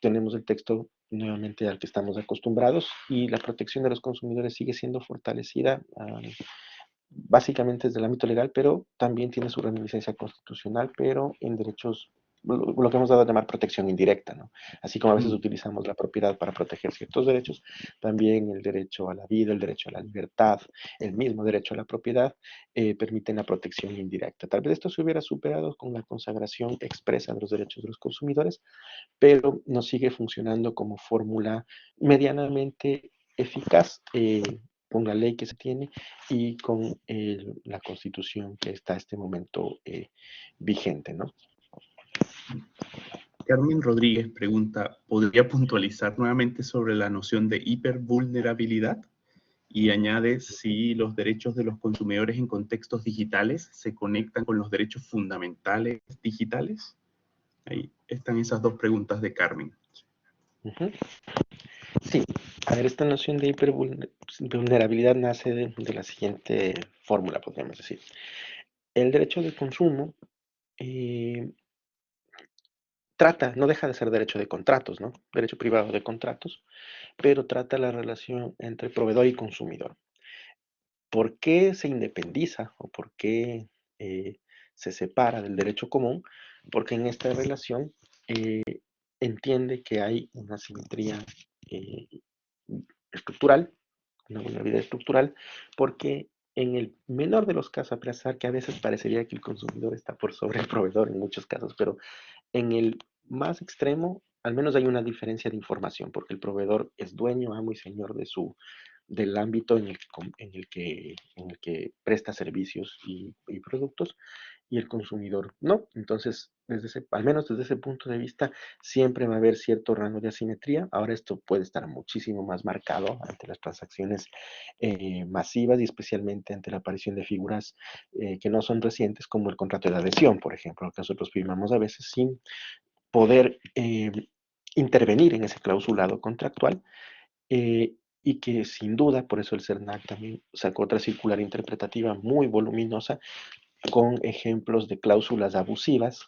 Tenemos el texto nuevamente al que estamos acostumbrados y la protección de los consumidores sigue siendo fortalecida básicamente desde el ámbito legal, pero también tiene su reminiscencia constitucional, pero en derechos, lo que hemos dado a llamar protección indirecta, ¿no? Así como a veces Mm, utilizamos la propiedad para proteger ciertos derechos, también el derecho a la vida, el derecho a la libertad, el mismo derecho a la propiedad, permiten la protección indirecta. Tal vez esto se hubiera superado con la consagración expresa de los derechos de los consumidores, pero nos sigue funcionando como fórmula medianamente eficaz con la ley que se tiene y con la constitución que está a este momento vigente, ¿no? Carmen Rodríguez pregunta, ¿podría puntualizar nuevamente sobre la noción de hipervulnerabilidad? Y añade si los derechos de los consumidores en contextos digitales se conectan con los derechos fundamentales digitales. Ahí están esas dos preguntas de Carmen. Uh -huh. Sí, a ver, esta noción de hipervulnerabilidad nace de la siguiente fórmula, podríamos decir. El derecho de consumo eh, no deja de ser derecho de contratos, ¿no? Derecho privado de contratos, pero trata la relación entre proveedor y consumidor. ¿Por qué se independiza o por qué eh, se separa del derecho común? Porque en esta relación eh, entiende que hay una simetría eh, estructural, una vulnerabilidad estructural, porque en el menor de los casos, a pesar que a veces parecería que el consumidor está por sobre el proveedor en muchos casos, pero en el más extremo al menos hay una diferencia de información, porque el proveedor es dueño, amo y señor del ámbito en el que presta servicios y productos, y el consumidor no. Entonces, al menos desde ese punto de vista, siempre va a haber cierto rango de asimetría. Ahora esto puede estar muchísimo más marcado ante las transacciones masivas y especialmente ante la aparición de figuras que no son recientes, como el contrato de adhesión, por ejemplo, que nosotros firmamos a veces sin poder intervenir en ese clausulado contractual. Y que sin duda, por eso el CERNAC también sacó otra circular interpretativa muy voluminosa con ejemplos de cláusulas abusivas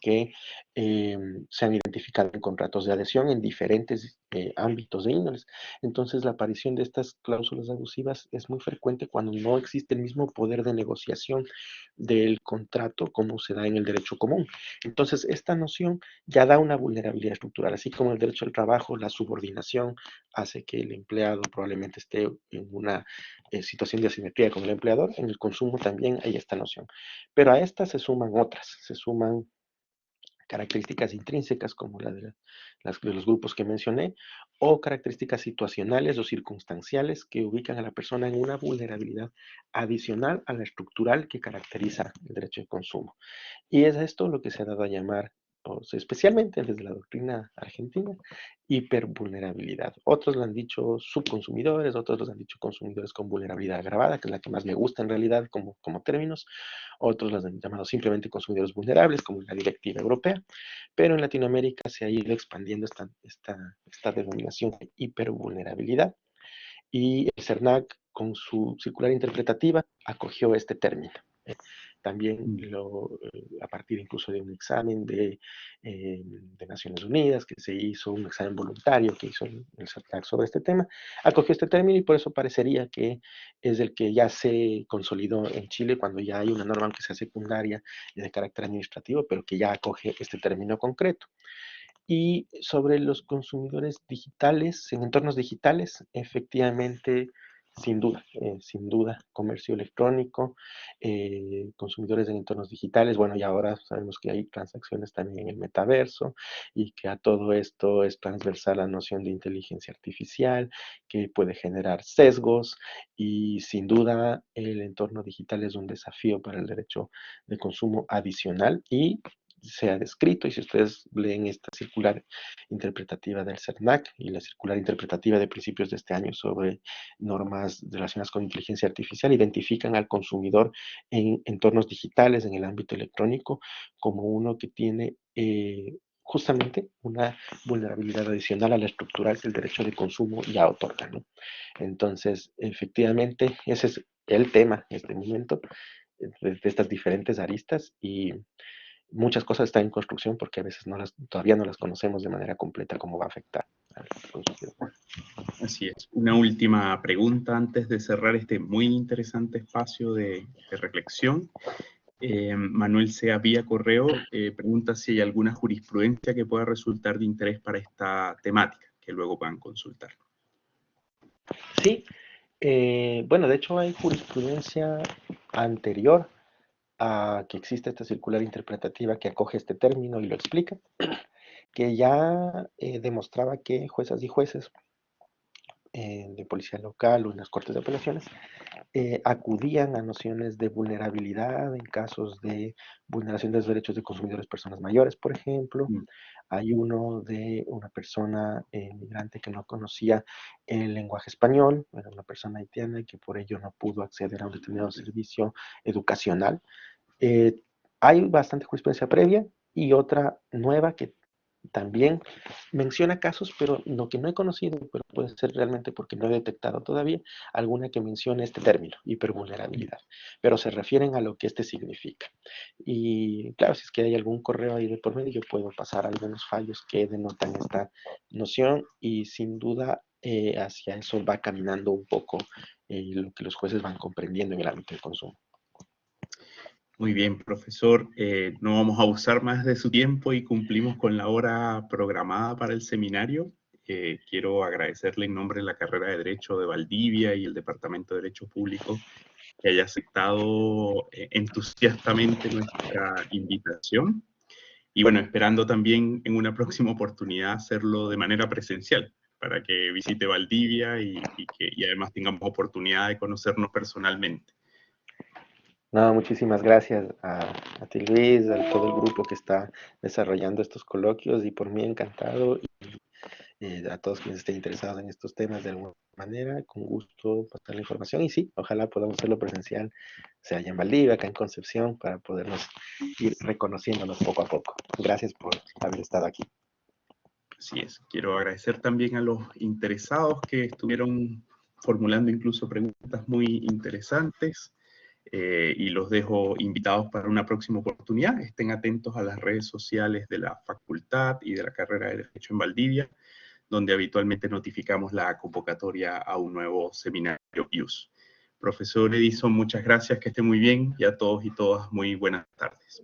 que se han identificado en contratos de adhesión en diferentes ámbitos de índoles. Entonces, la aparición de estas cláusulas abusivas es muy frecuente cuando no existe el mismo poder de negociación del contrato como se da en el derecho común. Entonces, esta noción ya da una vulnerabilidad estructural, así como el derecho al trabajo, la subordinación hace que el empleado probablemente esté en una situación de asimetría con el empleador. En el consumo también hay esta noción. Pero a estas se suman otras, se suman características intrínsecas como la de los grupos que mencioné, o características situacionales o circunstanciales que ubican a la persona en una vulnerabilidad adicional a la estructural que caracteriza el derecho de consumo. Y es esto lo que se ha dado a llamar, especialmente desde la doctrina argentina, hipervulnerabilidad. Otros lo han dicho subconsumidores, otros los han dicho consumidores con vulnerabilidad agravada, que es la que más me gusta en realidad como términos. Otros los han llamado simplemente consumidores vulnerables, como la directiva europea. Pero en Latinoamérica se ha ido expandiendo esta denominación de hipervulnerabilidad. Y el CERNAC, con su circular interpretativa, acogió este término. También a partir incluso de un examen de Naciones Unidas, que se hizo un examen voluntario que hizo el CERNAC sobre este tema, acogió este término y por eso parecería que es el que ya se consolidó en Chile cuando ya hay una norma, aunque sea secundaria y de carácter administrativo, pero que ya acoge este término concreto. Y sobre los consumidores digitales, en entornos digitales, efectivamente, sin duda, comercio electrónico, consumidores en entornos digitales, bueno, y ahora sabemos que hay transacciones también en el metaverso y que a todo esto es transversal la noción de inteligencia artificial, que puede generar sesgos y sin duda el entorno digital es un desafío para el derecho de consumo adicional y se ha descrito, y si ustedes leen esta circular interpretativa del CERNAC y la circular interpretativa de principios de este año sobre normas relacionadas con inteligencia artificial, identifican al consumidor en entornos digitales, en el ámbito electrónico, como uno que tiene justamente una vulnerabilidad adicional a la estructural que el derecho de consumo ya otorga, ¿no? Entonces, efectivamente, ese es el tema en este momento, de estas diferentes aristas, y muchas cosas están en construcción porque a veces todavía no las conocemos de manera completa cómo va a afectar al consumidor. Así es. Una última pregunta antes de cerrar este muy interesante espacio de reflexión. Manuel Sea vía correo pregunta si hay alguna jurisprudencia que pueda resultar de interés para esta temática, que luego puedan consultar. Sí, bueno, de hecho hay jurisprudencia anterior a que exista esta circular interpretativa que acoge este término y lo explica, que ya demostraba que juezas y jueces de policía local o en las cortes de apelaciones acudían a nociones de vulnerabilidad en casos de vulneración de los derechos de consumidores personas mayores, por ejemplo. Hay uno de una persona migrante que no conocía el lenguaje español, era una persona haitiana y que por ello no pudo acceder a un determinado servicio educacional. Hay bastante jurisprudencia previa y otra nueva que también menciona casos, pero lo que no he conocido, pero puede ser realmente porque no he detectado todavía alguna que mencione este término, hipervulnerabilidad, pero se refieren a lo que este significa. Y claro, si es que hay algún correo ahí de por medio, yo puedo pasar algunos fallos que denotan esta noción y sin duda hacia eso va caminando un poco lo que los jueces van comprendiendo en el ámbito del consumo. Muy bien, profesor. No vamos a abusar más de su tiempo y cumplimos con la hora programada para el seminario. Quiero agradecerle en nombre de la carrera de Derecho de Valdivia y el Departamento de Derecho Público que haya aceptado entusiastamente nuestra invitación. Y bueno, esperando también en una próxima oportunidad hacerlo de manera presencial, para que visite Valdivia y además tengamos oportunidad de conocernos personalmente. No, muchísimas gracias a ti, Luis, a todo el grupo que está desarrollando estos coloquios y por mí encantado. Y a todos quienes estén interesados en estos temas de alguna manera, con gusto pasar la información. Y sí, ojalá podamos hacerlo presencial, sea allá en Valdivia, acá en Concepción, para podernos ir reconociéndonos poco a poco. Gracias por haber estado aquí. Así es. Quiero agradecer también a los interesados que estuvieron formulando incluso preguntas muy interesantes. Y los dejo invitados para una próxima oportunidad. Estén atentos a las redes sociales de la facultad y de la carrera de Derecho en Valdivia, donde habitualmente notificamos la convocatoria a un nuevo seminario IUS. Profesor Edison, muchas gracias, que esté muy bien, y a todos y todas muy buenas tardes.